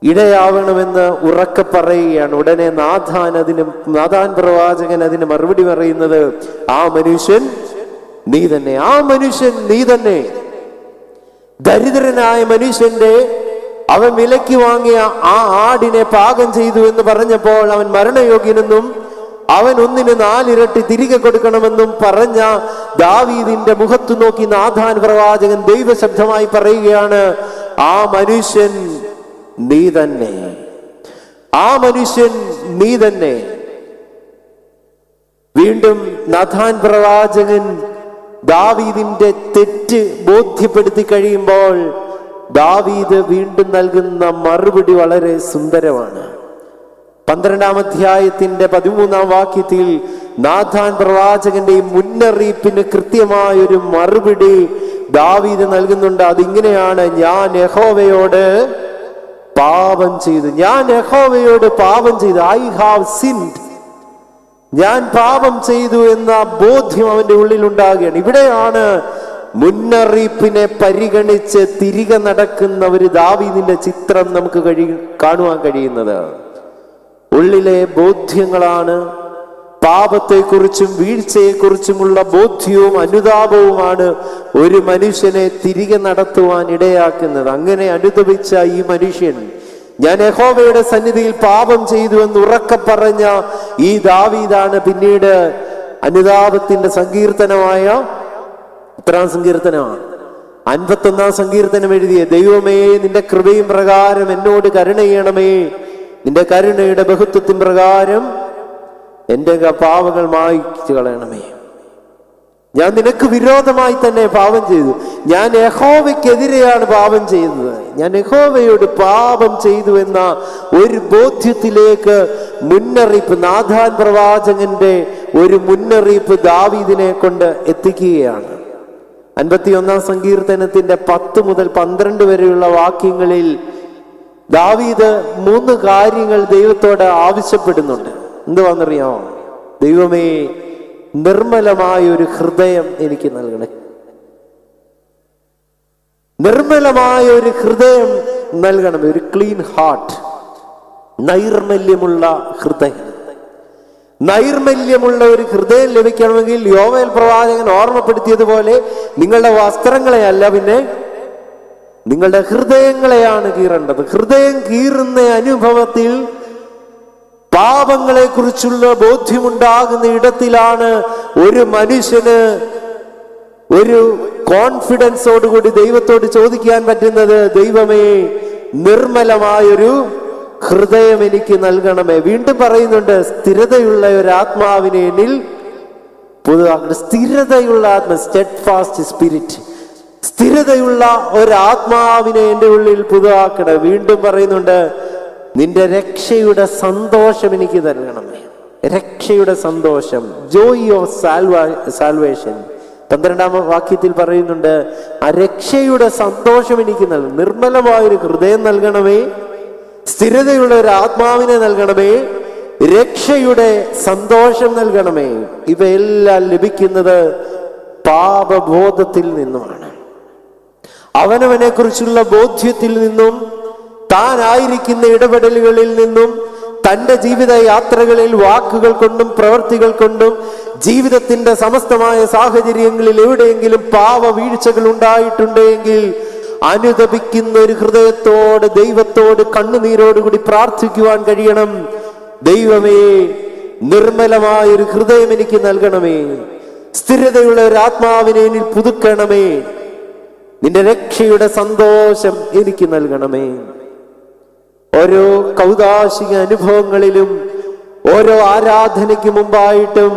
ഇടയാവണമെന്ന് ഉറക്കെ പറയുകയാണ്. ഉടനെ നാഥാൻ പ്രവാചകൻ അതിന് മറുപടി പറയുന്നത്, ആ മനുഷ്യൻ നീ തന്നെ. ആ മനുഷ്യൻ നീ തന്നെ. ദരിദ്രനായ മനുഷ്യന്റെ അവൻ വിലയ്ക്ക് വാങ്ങിയ ആ ആടിനെ പാകം ചെയ്തു എന്ന് പറഞ്ഞപ്പോൾ അവൻ മരണയോഗ്യനെന്നും അവൻ 1-ന് 4 ഇരട്ടി തിരികെ കൊടുക്കണമെന്നും പറഞ്ഞ ദാവീദിന്റെ മുഖത്ത് നോക്കി നാഥാൻ പ്രവാചകൻ ദൈവശബ്ദമായി പറയുകയാണ്, ആ മനുഷ്യൻ നീ തന്നെ. ആ മനുഷ്യൻ നീ തന്നെ. വീണ്ടും നാഥാൻ പ്രവാചകൻ ദാവീദിന്റെ തെറ്റ് ബോധ്യപ്പെടുത്തി കഴിയുമ്പോൾ ദാവീദ് വീണ്ടും നൽകുന്ന മറുപടി വളരെ സുന്ദരമാണ്. 12-ാം അധ്യായത്തിന്റെ 13-ാം വാക്യത്തിൽ നാഥാൻ പ്രവാചകന്റെ ഈ മുന്നറിയിപ്പിന് കൃത്യമായൊരു മറുപടി ദാവീദ് നൽകുന്നുണ്ട്. അതിങ്ങനെയാണ്, ഞാൻ യഹോവയോട് പാപം ചെയ്തു. ഞാൻ യഹോവയോട് പാപം ചെയ്തു. I have sinned. ഞാൻ പാപം ചെയ്തു എന്ന ബോധ്യം അവന്റെ ഉള്ളിൽ ഉണ്ടാകുകയാണ്. ഇവിടെയാണ് മുന്നറിയിപ്പിനെ പരിഗണിച്ച് തിരികെ നടക്കുന്ന ഒരു ദാവീദിന്റെ ചിത്രം നമുക്ക് കാണുവാൻ കഴിയുന്നത്. ഉള്ളിലെ ബോധ്യങ്ങളാണ് പാപത്തെക്കുറിച്ചും വീഴ്ചയെക്കുറിച്ചുമുള്ള ബോധ്യവും അനുതാപവുമാണ് ഒരു മനുഷ്യനെ തിരികെ നടത്തുവാൻ ഇടയാക്കുന്നത്. അങ്ങനെ അനുതപിച്ച ഈ മനുഷ്യൻ, ഞാൻ യഹോവയുടെ സന്നിധിയിൽ പാപം ചെയ്തു എന്ന് ഉറക്കെ പറഞ്ഞ ഈ ദാവീദാണ് പിന്നീട് അനുതാപത്തിന്റെ സങ്കീർത്തനമായ എത്രാം സങ്കീർത്തനമാണ്? 51-ാം സങ്കീർത്തനം എഴുതിയ, ദൈവമേ നിന്റെ കൃപയും പ്രകാരം എന്നോട് കരുണ ചെയ്യണമേ, നിന്റെ കരുണയുടെ ബഹുത്വത്തിൻ പ്രകാരം എന്റെ പാപങ്ങൾ മായ്ച്ചു കളയണമേ. ഞാൻ നിനക്ക് വിരോധമായി തന്നെ പാപം ചെയ്തു. ഞാൻ യഹോവയ്ക്കെതിരെയാണ് പാപം ചെയ്തത്. ഞാൻ യഹോവയോട് പാപം ചെയ്തു എന്ന ഒരു ബോധ്യത്തിലേക്ക് മുന്നറിയിപ്പ്, നാഥാൻ പ്രവാചകന്റെ ഒരു മുന്നറിയിപ്പ് ദാവീദിനെ കൊണ്ട് എത്തിക്കുകയാണ്. 51-ാം സങ്കീർത്തനത്തിന്റെ 10 മുതൽ 12 വരെയുള്ള വാക്യങ്ങളിൽ ദാവീദ് 3 കാര്യങ്ങൾ ദൈവത്തോട് ആവശ്യപ്പെടുന്നുണ്ട്. എന്തുവാണെന്നറിയാമോ? ദൈവമേ, നിർമ്മലമായ ഒരു ഹൃദയം എനിക്ക് നൽകണേ. നിർമ്മലമായ ഒരു ഹൃദയം നൽകണം. ഒരു ക്ലീൻ ഹാർട്ട്, നൈർമല്യമുള്ള ഹൃദയം. നൈർമല്യമുള്ള ഒരു ഹൃദയം ലഭിക്കണമെങ്കിൽ യോവേൽ പ്രവാചകൻ ഓർമ്മപ്പെടുത്തിയതുപോലെ നിങ്ങളുടെ വസ്ത്രങ്ങളെയല്ല, പിന്നെ നിങ്ങളുടെ ഹൃദയങ്ങളെയാണ് കീറേണ്ടത്. ഹൃദയം കീറുന്ന അനുഭവത്തിൽ പാപങ്ങളെ കുറിച്ചുള്ള ബോധ്യമുണ്ടാകുന്ന ഇടത്തിലാണ് ഒരു മനുഷ്യന് ഒരു കോൺഫിഡൻസോടുകൂടി ദൈവത്തോട് ചോദിക്കാൻ പറ്റുന്നത്, ദൈവമേ, നിർമ്മലമായൊരു ഹൃദയം എനിക്ക് നൽകണമേ. വീണ്ടും പറയുന്നുണ്ട്, സ്ഥിരതയുള്ള ഒരു ആത്മാവിനെ എന്നിൽ പുതുതാക്കണം. സ്ഥിരതയുള്ള ആത്മ, സ്റ്റെഡ്ഫാസ്റ്റ് സ്പിരിറ്റ്, സ്ഥിരതയുള്ള ഒരു ആത്മാവിനെ എൻ്റെ ഉള്ളിൽ പുതുതാക്കണം. വീണ്ടും പറയുന്നുണ്ട്, നിന്റെ രക്ഷയുടെ സന്തോഷം എനിക്ക് നൽകണമേ. രക്ഷയുടെ സന്തോഷം, ജോയ് ഓഫ് സാൽവേഷൻ. 12-ാം വാക്യത്തിൽ പറയുന്നുണ്ട്, ആ രക്ഷയുടെ സന്തോഷം എനിക്ക് നൽകണം. നിർമ്മലമായൊരു ഹൃദയം നൽകണമേ, സ്ഥിരതയുള്ള ഒരു ആത്മാവിനെ നൽകണമേ, രക്ഷയുടെ സന്തോഷം നൽകണമേ. ഇവയെല്ലാം ലഭിക്കുന്നത് പാപബോധത്തിൽ നിന്നുമാണ്. അവനവനെ കുറിച്ചുള്ള ബോധ്യത്തിൽ നിന്നും, താനായിരിക്കുന്ന ഇടപെടലുകളിൽ നിന്നും, തൻ്റെ ജീവിത യാത്രകളിൽ വാക്കുകൾ കൊണ്ടും പ്രവൃത്തികൾ കൊണ്ടും ജീവിതത്തിന്റെ സമസ്തമായ സാഹചര്യങ്ങളിൽ എവിടെയെങ്കിലും പാപ വീഴ്ചകൾ ഉണ്ടായിട്ടുണ്ടെങ്കിൽ അനുതപിക്കുന്ന ഒരു ഹൃദയത്തോട് ദൈവത്തോട് കണ്ണുനീരോടുകൂടി പ്രാർത്ഥിക്കുവാൻ കഴിയണം. ദൈവമേ, നിർമ്മലമായൊരു ഹൃദയം എനിക്ക് നൽകണമേ, സ്ഥിരതയുള്ള ഒരു ആത്മാവിനെ എന്നിൽ പുതുക്കണമേ, നിന്റെ രക്ഷയുടെ സന്തോഷം എനിക്ക് നൽകണമേ. ഓരോ കൗദാശിക അനുഭവങ്ങളിലും ഓരോ ആരാധനയ്ക്ക് മുമ്പായിട്ടും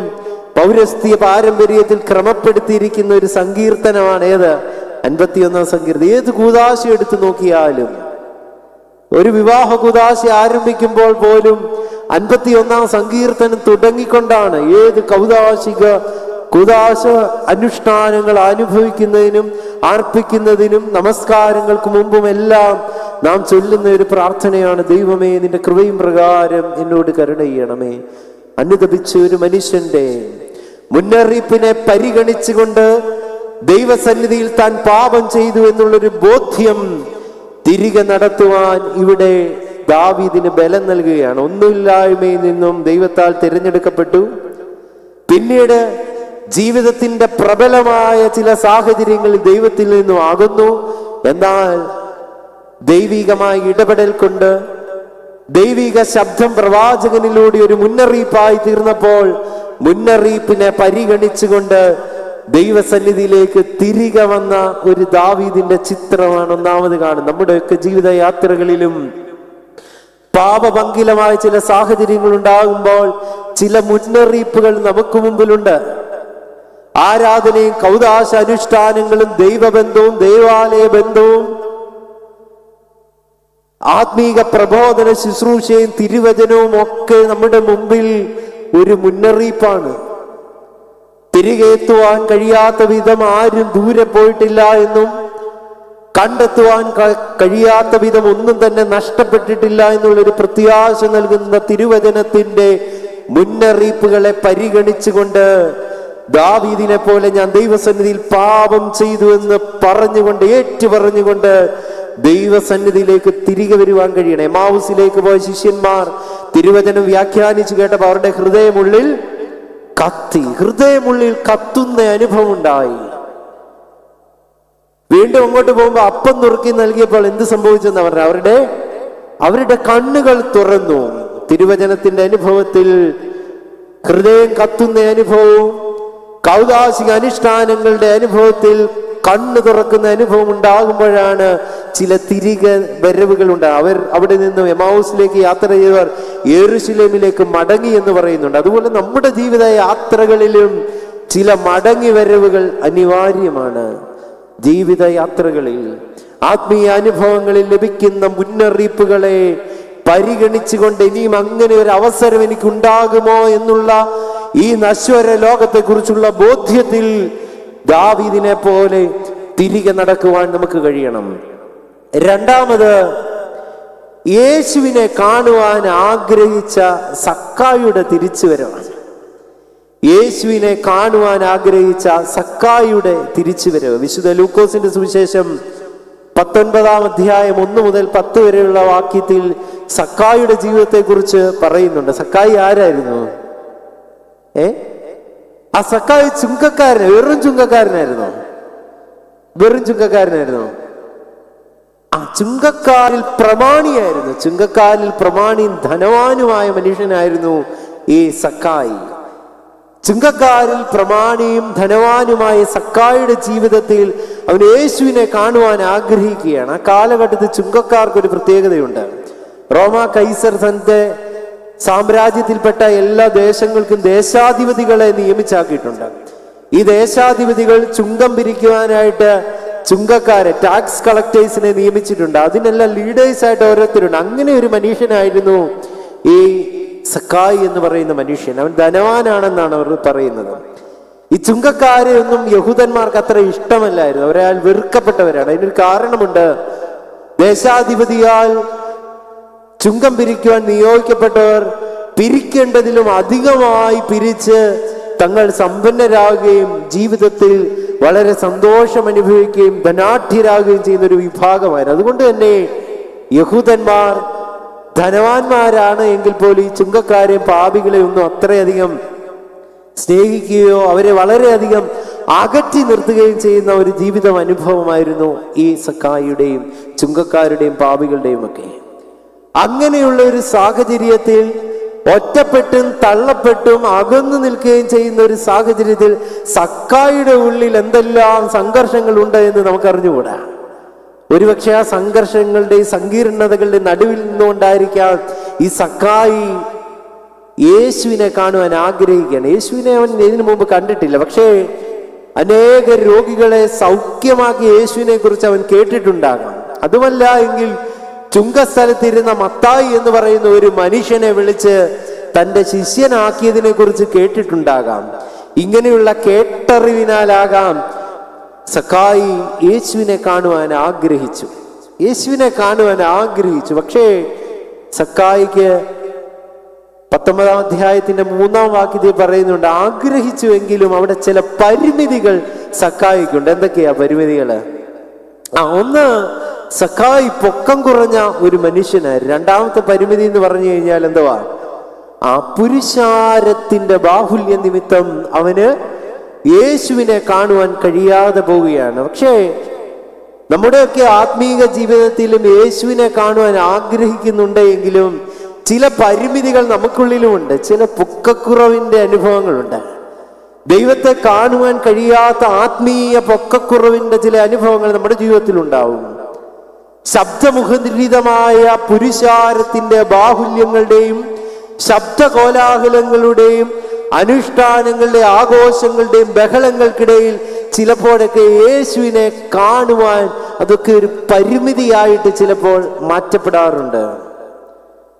പൗരസ്ത്യ പാരമ്പര്യത്തിൽ ക്രമപ്പെടുത്തിയിരിക്കുന്ന ഒരു സങ്കീർത്തനമാണ് ഏത്? 51-ാം സങ്കീർത്തനം. ഏത് കൂദാശ എടുത്തു നോക്കിയാലും, ഒരു വിവാഹ കൂദാശ ആരംഭിക്കുമ്പോൾ പോലും 51-ാം സങ്കീർത്തനം തുടങ്ങിക്കൊണ്ടാണ് ഏത് കൂദാശ അനുഷ്ഠാനങ്ങൾ അനുഭവിക്കുന്നതിനും അർപ്പിക്കുന്നതിനും നമസ്കാരങ്ങൾക്ക് മുമ്പും എല്ലാം നാം ചൊല്ലുന്ന ഒരു പ്രാർത്ഥനയാണ്, ദൈവമേ, നിന്റെ കൃപയും പ്രകാരം എന്നോട് കരുണ ചെയ്യണമേ. അനുതപിച്ച ഒരു മനുഷ്യന്റെ മുന്നറിയിപ്പിനെ പരിഗണിച്ചുകൊണ്ട് ദൈവസന്നിധിയിൽ താൻ പാപം ചെയ്തു എന്നുള്ളൊരു ബോധ്യം തിരികെ നടത്തുവാൻ ഇവിടെ ദാവീദിന് ബലം നൽകുകയാണ്. ഒന്നുമില്ലായ്മയിൽ നിന്നും ദൈവത്താൽ തിരഞ്ഞെടുക്കപ്പെട്ടു. പിന്നീട് ജീവിതത്തിന്റെ പ്രബലമായ ചില സാഹചര്യങ്ങളിൽ ദൈവത്തിൽ നിന്നും ആകുന്നു. എന്നാൽ ദൈവികമായ ഇടപെടൽ കൊണ്ട്, ദൈവിക ശബ്ദം പ്രവാചകനിലൂടെ ഒരു മുന്നറിയിപ്പായി തീർന്നപ്പോൾ മുന്നറിയിപ്പിനെ പരിഗണിച്ചുകൊണ്ട് ദൈവസന്നിധിയിലേക്ക് തിരികെ വന്ന ഒരു ദാവീദിന്റെ ചിത്രമാണ് ഒന്നാമത് കാണുന്നത്. നമ്മുടെയൊക്കെ ജീവിത യാത്രകളിലും പാപഭംഗിലമായ ചില സാഹചര്യങ്ങൾ ഉണ്ടാകുമ്പോൾ ചില മുന്നറിയിപ്പുകൾ നമുക്ക് മുമ്പിലുണ്ട്. ആരാധനയും കൗദാശ അനുഷ്ഠാനങ്ങളും ദൈവബന്ധവും ദൈവാലയ ബന്ധവും ആത്മീക പ്രബോധന ശുശ്രൂഷയും തിരുവചനവും ഒക്കെ നമ്മുടെ മുമ്പിൽ ഒരു മുന്നറിയിപ്പാണ്. തിരികെ എത്തുവാൻ കഴിയാത്ത വിധം ആരും ദൂരെ പോയിട്ടില്ല എന്നും, കണ്ടെത്തുവാൻ കഴിയാത്ത വിധം ഒന്നും തന്നെ നഷ്ടപ്പെട്ടിട്ടില്ല എന്നുള്ളൊരു പ്രത്യാശ നൽകുന്ന തിരുവചനത്തിന്റെ മുന്നറിയിപ്പുകളെ പരിഗണിച്ചുകൊണ്ട് ദാവീദിനെ പോലെ ഞാൻ ദൈവസന്നിധിയിൽ പാപം ചെയ്തു എന്ന് പറഞ്ഞുകൊണ്ട്, ഏറ്റുപറഞ്ഞുകൊണ്ട് ദൈവസന്നിധിയിലേക്ക് തിരികെ വരുവാൻ കഴിയണം. എമാവുസിലേക്ക് പോയ ശിഷ്യന്മാർ തിരുവചനം വ്യാഖ്യാനിച്ചു കേട്ടപ്പോൾ അവരുടെ ഹൃദയമുള്ളിൽ കത്തുന്ന അനുഭവം ഉണ്ടായി. വീണ്ടും അങ്ങോട്ട് പോകുമ്പോൾ അപ്പം നുറുക്കി നൽകിയപ്പോൾ എന്ത് സംഭവിച്ചെന്ന് പറഞ്ഞാൽ അവരുടെ കണ്ണുകൾ തുറന്നു. തിരുവചനത്തിന്റെ അനുഭവത്തിൽ ഹൃദയം കത്തുന്ന അനുഭവവും കൗദാശിക അനുഷ്ഠാനങ്ങളുടെ അനുഭവത്തിൽ കണ്ണ് തുറക്കുന്ന അനുഭവം ഉണ്ടാകുമ്പോഴാണ് ചില തിരികെ വരവുകൾ ഉണ്ടാകും. അവിടെ നിന്ന് എമാവുസിലേക്ക് യാത്ര ചെയ്തവർ യെരൂശലേമിലേക്ക് മടങ്ങി എന്ന് പറയുന്നുണ്ട്. അതുപോലെ നമ്മുടെ ജീവിത യാത്രകളിലും ചില മടങ്ങി വരവുകൾ അനിവാര്യമാണ്. ജീവിത യാത്രകളിൽ ആത്മീയ അനുഭവങ്ങളിൽ ലഭിക്കുന്ന മുന്നറിയിപ്പുകളെ പരിഗണിച്ചുകൊണ്ട് ഇനിയും അങ്ങനെ ഒരു അവസരം എനിക്കുണ്ടാകുമോ എന്നുള്ള ഈ നശ്വര ലോകത്തെ കുറിച്ചുള്ള ബോധ്യത്തിൽ ദാവീദിനെ പോലെ തിരികെ നടക്കുവാൻ നമുക്ക് കഴിയണം. രണ്ടാമത്, യേശുവിനെ കാണുവാൻ ആഗ്രഹിച്ച സക്കായിയുടെ തിരിച്ചുവരവാണ്. യേശുവിനെ കാണുവാൻ ആഗ്രഹിച്ച സക്കായിയുടെ തിരിച്ചുവരവ്. വിശുദ്ധ ലൂക്കോസിന്റെ സുവിശേഷം 19-ാം അധ്യായം 1 മുതൽ 10 വരെയുള്ള വാക്യത്തിൽ സക്കായിയുടെ ജീവിതത്തെ കുറിച്ച് പറയുന്നുണ്ട്. സക്കായി ആരായിരുന്നു? ആ സക്കായി ചുങ്കക്കാരൻ, വെറും ചുങ്കക്കാരനായിരുന്നോ? വെറും ചുങ്കക്കാരനായിരുന്നോ? ആ ചുങ്കക്കാരിൽ പ്രമാണിയായിരുന്നു. ചുങ്കക്കാരിൽ പ്രമാണിയും ധനവാനുമായ മനുഷ്യനായിരുന്നു ഈ സക്കായി. ചുങ്കക്കാരിൽ പ്രമാണിയും ധനവാനുമായ സക്കായിയുടെ ജീവിതത്തിൽ അവൻ യേശുവിനെ കാണുവാൻ ആഗ്രഹിക്കുകയാണ്. ആ കാലഘട്ടത്തിൽ ചുങ്കക്കാർക്കൊരു പ്രത്യേകതയുണ്ട്. റോമ കൈസർ തന്റെ സാമ്രാജ്യത്തിൽപ്പെട്ട എല്ലാ ദേശങ്ങൾക്കും ദേശാധിപതികളെ നിയമിച്ചാക്കിയിട്ടുണ്ട്. ഈ ദേശാധിപതികൾ ചുങ്കം പിരിക്കുവാനായിട്ട് ചുങ്കക്കാരെ, ടാക്സ് കളക്ടേഴ്സിനെ നിയമിച്ചിട്ടുണ്ട്. അതിനെല്ലാം ലീഡേഴ്സായിട്ട് ഓരോരുത്തരുണ്ട്. അങ്ങനെ ഒരു മനുഷ്യനായിരുന്നു ഈ സക്കായി എന്ന് പറയുന്ന മനുഷ്യൻ. അവൻ ധനവാനാണെന്നാണ് അവർ പറയുന്നത്. ഈ ചുങ്കക്കാരെ ഒന്നും യഹൂദന്മാർക്ക് അത്ര ഇഷ്ടമല്ലായിരുന്നു. അവരാൽ വെറുക്കപ്പെട്ടവരാണ്. അതിനൊരു കാരണമുണ്ട്. ദേശാധിപതിയാൽ ചുങ്കം പിരിക്കുവാൻ നിയോഗിക്കപ്പെട്ടവർ പിരിക്കേണ്ടതിലും അധികമായി പിരിച്ച് തങ്ങൾ സമ്പന്നരാകുകയും ജീവിതത്തിൽ വളരെ സന്തോഷം അനുഭവിക്കുകയും ധനാഢ്യരാകുകയും ചെയ്യുന്ന ഒരു വിഭാഗമായിരുന്നു. അതുകൊണ്ട് തന്നെ യഹൂദന്മാർ ധനവാന്മാരാണ് എങ്കിൽ പോലും ഈ ചുങ്കക്കാരെയും പാപികളെ ഒന്നും അത്രയധികം സ്നേഹിക്കുകയോ അവരെ വളരെയധികം അകറ്റി നിർത്തുകയും ചെയ്യുന്ന ഒരു ജീവിതം അനുഭവമായിരുന്നു ഈ സക്കായിയുടെയും ചുങ്കക്കാരുടെയും പാപികളുടെയും ഒക്കെ. അങ്ങനെയുള്ള ഒരു സാഹചര്യത്തിൽ ഒറ്റപ്പെട്ടും തള്ളപ്പെട്ടും അകന്നു നിൽക്കുകയും ചെയ്യുന്ന ഒരു സാഹചര്യത്തിൽ സക്കായിയുടെ ഉള്ളിൽ എന്തെല്ലാം സംഘർഷങ്ങൾ ഉണ്ട് എന്ന് നമുക്കറിഞ്ഞുകൂടാ. ഒരുപക്ഷെ ആ സംഘർഷങ്ങളുടെയും സങ്കീർണതകളുടെ നടുവിൽ നിന്നുകൊണ്ടായിരിക്കാം ഈ സക്കായി യേശുവിനെ കാണുവാൻ ആഗ്രഹിക്കുകയാണ്. യേശുവിനെ അവൻ ഇതിനു മുമ്പ് കണ്ടിട്ടില്ല. പക്ഷേ അനേക രോഗികളെ സൗഖ്യമാക്കി യേശുവിനെ കുറിച്ച് അവൻ കേട്ടിട്ടുണ്ടാകാം. അതുമല്ല എങ്കിൽ ചുങ്കസ്ഥലത്തിരുന്ന മത്തായി എന്ന് പറയുന്ന ഒരു മനുഷ്യനെ വിളിച്ച് തൻ്റെ ശിഷ്യനാക്കിയതിനെ കുറിച്ച് കേട്ടിട്ടുണ്ടാകാം. ഇങ്ങനെയുള്ള കേട്ടറിവിനാലാകാം സക്കായി യേശുവിനെ കാണുവാൻ ആഗ്രഹിച്ചു. യേശുവിനെ കാണുവാൻ ആഗ്രഹിച്ചു. പക്ഷേ സക്കായിക്ക് 19-ാം അധ്യായത്തിന്റെ 3-ാം വാക്യത്തിൽ പറയുന്നുണ്ട്, ആഗ്രഹിച്ചുവെങ്കിലും അവിടെ ചില പരിമിതികൾ സക്കായിക്കുണ്ട്. എന്തൊക്കെയാ പരിമിതികള്? ഒന്ന്, സക്കായി പൊക്കം കുറഞ്ഞ ഒരു മനുഷ്യനായിരുന്നു. രണ്ടാമത്തെ പരിമിതി എന്ന് പറഞ്ഞു കഴിഞ്ഞാൽ എന്തുവാ? ആ പുരുഷാരത്തിന്റെ ബാഹുല്യ നിമിത്തം അവന് യേശുവിനെ കാണുവാൻ കഴിയാതെ പോവുകയാണ്. പക്ഷേ നമ്മുടെയൊക്കെ ആത്മീക ജീവിതത്തിലും യേശുവിനെ കാണുവാൻ ആഗ്രഹിക്കുന്നുണ്ട് എങ്കിലും ചില പരിമിതികൾ നമുക്കുള്ളിലുമുണ്ട്. ചില പൊക്കക്കുറവിന്റെ അനുഭവങ്ങളുണ്ട്. ദൈവത്തെ കാണുവാൻ കഴിയാത്ത ആത്മീയ പൊക്കക്കുറവിന്റെ ചില അനുഭവങ്ങൾ നമ്മുടെ ജീവിതത്തിൽ ഉണ്ടാവും. ശബ്ദമുഖരിതമായ പുരുഷാരത്തിന്റെ ബാഹുല്യങ്ങളുടെയും ശബ്ദകോലാഹലങ്ങളുടെയും അനുഷ്ഠാനങ്ങളുടെ ആഘോഷങ്ങളുടെയും ബഹളങ്ങൾക്കിടയിൽ ചിലപ്പോഴൊക്കെ യേശുവിനെ കാണുവാൻ അതൊക്കെ ഒരു പരിമിതിയായിട്ട് ചിലപ്പോൾ മാറ്റപ്പെടാറുണ്ട്.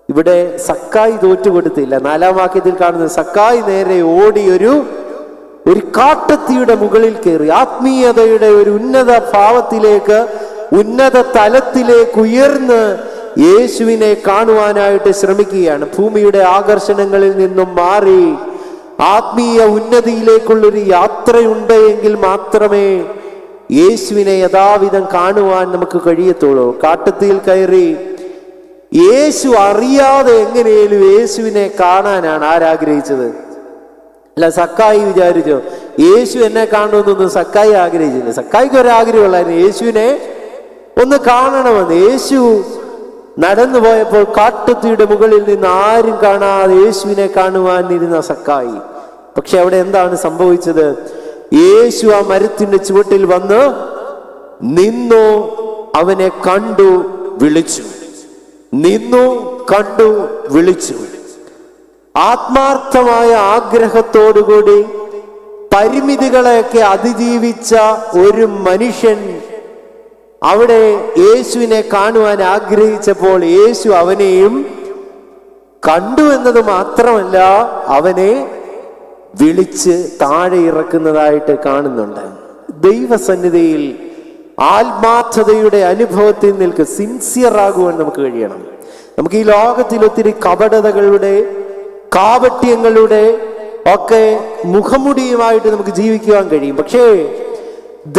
ഇവിടെ സക്കായി തോറ്റുകൊടുത്തില്ല. 4-ാം വാക്യത്തിൽ കാണുന്നത്, സക്കായി നേരെ ഓടി ഒരു കാട്ടത്തിയുടെ മുകളിൽ കയറി ആത്മീയതയുടെ ഒരു ഉന്നത ഭാവത്തിലേക്ക്, ഉന്നത തലത്തിലേക്ക് ഉയർന്ന് യേശുവിനെ കാണുവാനായിട്ട് ശ്രമിക്കുകയാണ്. ഭൂമിയുടെ ആകർഷണങ്ങളിൽ നിന്നും മാറി ആത്മീയ ഉന്നതിയിലേക്കുള്ളൊരു യാത്രയുണ്ട് എങ്കിൽ മാത്രമേ യേശുവിനെ യഥാവിധം കാണുവാൻ നമുക്ക് കഴിയത്തുള്ളൂ. കാട്ടത്തിയിൽ കയറി യേശു അറിയാതെ എങ്ങനെയും യേശുവിനെ കാണാനാണ് ആരാഗ്രഹിച്ചത്? അല്ല, സക്കായി വിചാരിച്ചോ യേശു എന്നെ കാണണമെന്നൊന്നും സക്കായി ആഗ്രഹിച്ചില്ല. സക്കായിക്ക് ഒരാഗ്രഹമുള്ളായിരുന്നു, യേശുവിനെ ഒന്ന് കാണണമെന്ന്. യേശു നടന്നു പോയപ്പോൾ കാട്ടത്തിയുടെ മുകളിൽ നിന്ന് ആരും കാണാതെ യേശുവിനെ കാണുവാൻ ഇരുന്ന സക്കായി. പക്ഷെ അവിടെ എന്താണ് സംഭവിച്ചത്? യേശു ആ മരത്തിന്റെ ചുവട്ടിൽ വന്ന് നിന്നു, അവനെ കണ്ടു, വിളിച്ചു. നിന്നു, കണ്ടു, വിളിച്ചു. ആത്മാർത്ഥമായ ആഗ്രഹത്തോടുകൂടി പരിമിതികളെയൊക്കെ അതിജീവിച്ച ഒരു മനുഷ്യൻ അവിടെ യേശുവിനെ കാണുവാൻ ആഗ്രഹിച്ചപ്പോൾ യേശു അവനെയും കണ്ടു എന്നത് മാത്രമല്ല, അവനെ വിളിച്ച് താഴെ ഇറക്കുന്നതായിട്ട് കാണുന്നുണ്ട്. ദൈവസന്നിധിയിൽ ആത്മാർത്ഥതയുടെ അനുഭവത്തിൽ നിൽക്ക് സിൻസിയർ ആകുവാൻ നമുക്ക് കഴിയണം. നമുക്ക് ഈ ലോകത്തിൽ ഒത്തിരി കപടതകളുടെ, കാപട്യങ്ങളുടെ ഒക്കെ മുഖമുടിയുമായിട്ട് നമുക്ക് ജീവിക്കുവാൻ കഴിയും. പക്ഷേ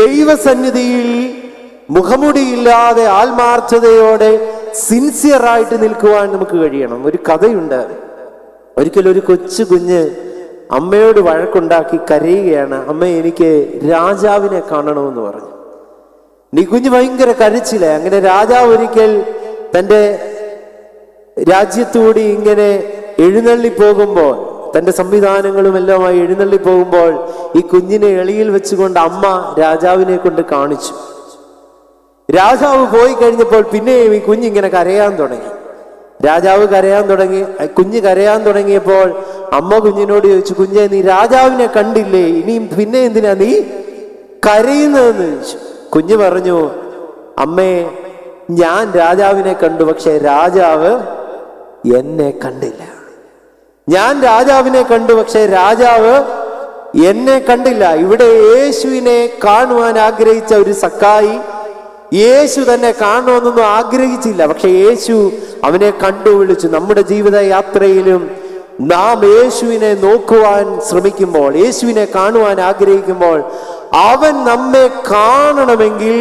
ദൈവസന്നിധിയിൽ മുഖമുടിയില്ലാതെ ആത്മാർത്ഥതയോടെ സിൻസിയറായിട്ട് നിൽക്കുവാൻ നമുക്ക് കഴിയണം. ഒരു കഥയുണ്ട്. ഒരിക്കലും ഒരു കൊച്ചു കുഞ്ഞ് അമ്മയോട് വഴക്കുണ്ടാക്കി കരയുകയാണ്. അമ്മ, എനിക്ക് രാജാവിനെ കാണണമെന്ന് പറഞ്ഞു. ഈ കുഞ്ഞ് ഭയങ്കര കരച്ചില്ല. അങ്ങനെ രാജാവ് ഒരിക്കൽ തൻ്റെ രാജ്യത്തൂടി ഇങ്ങനെ എഴുന്നള്ളി പോകുമ്പോൾ, തൻ്റെ സംവിധാനങ്ങളും എല്ലാമായി എഴുന്നള്ളി പോകുമ്പോൾ ഈ കുഞ്ഞിനെ എളിയിൽ വെച്ചുകൊണ്ട് അമ്മ രാജാവിനെ കൊണ്ട് കാണിച്ചു. രാജാവ് പോയി കഴിഞ്ഞപ്പോൾ പിന്നെയും ഈ കുഞ്ഞിങ്ങനെ കരയാൻ തുടങ്ങി. രാജാവ് കരയാൻ തുടങ്ങി. കുഞ്ഞ് കരയാൻ തുടങ്ങിയപ്പോൾ അമ്മ കുഞ്ഞിനോട് ചോദിച്ചു, കുഞ്ഞെ, നീ രാജാവിനെ കണ്ടില്ലേ? ഇനിയും പിന്നെ എന്തിനാ നീ കരയുന്നതെന്ന് ചോദിച്ചു. കുഞ്ഞ് പറഞ്ഞു, അമ്മേ, ഞാൻ രാജാവിനെ കണ്ടു, പക്ഷെ രാജാവ് എന്നെ കണ്ടില്ല. ഞാൻ രാജാവിനെ കണ്ടു, പക്ഷെ രാജാവ് എന്നെ കണ്ടില്ല. ഇവിടെ യേശുവിനെ കാണുവാൻ ആഗ്രഹിച്ച ഒരു സക്കായി യേശു തന്നെ കാണണമെന്നൊന്നും ആഗ്രഹിച്ചില്ല. പക്ഷെ യേശു അവനെ കണ്ടു വിളിച്ചു. നമ്മുടെ ജീവിത യാത്രയിലും നാം യേശുവിനെ നോക്കുവാൻ ശ്രമിക്കുമ്പോൾ, യേശുവിനെ കാണുവാൻ ആഗ്രഹിക്കുമ്പോൾ, അവൻ നമ്മെ കാണണമെങ്കിൽ,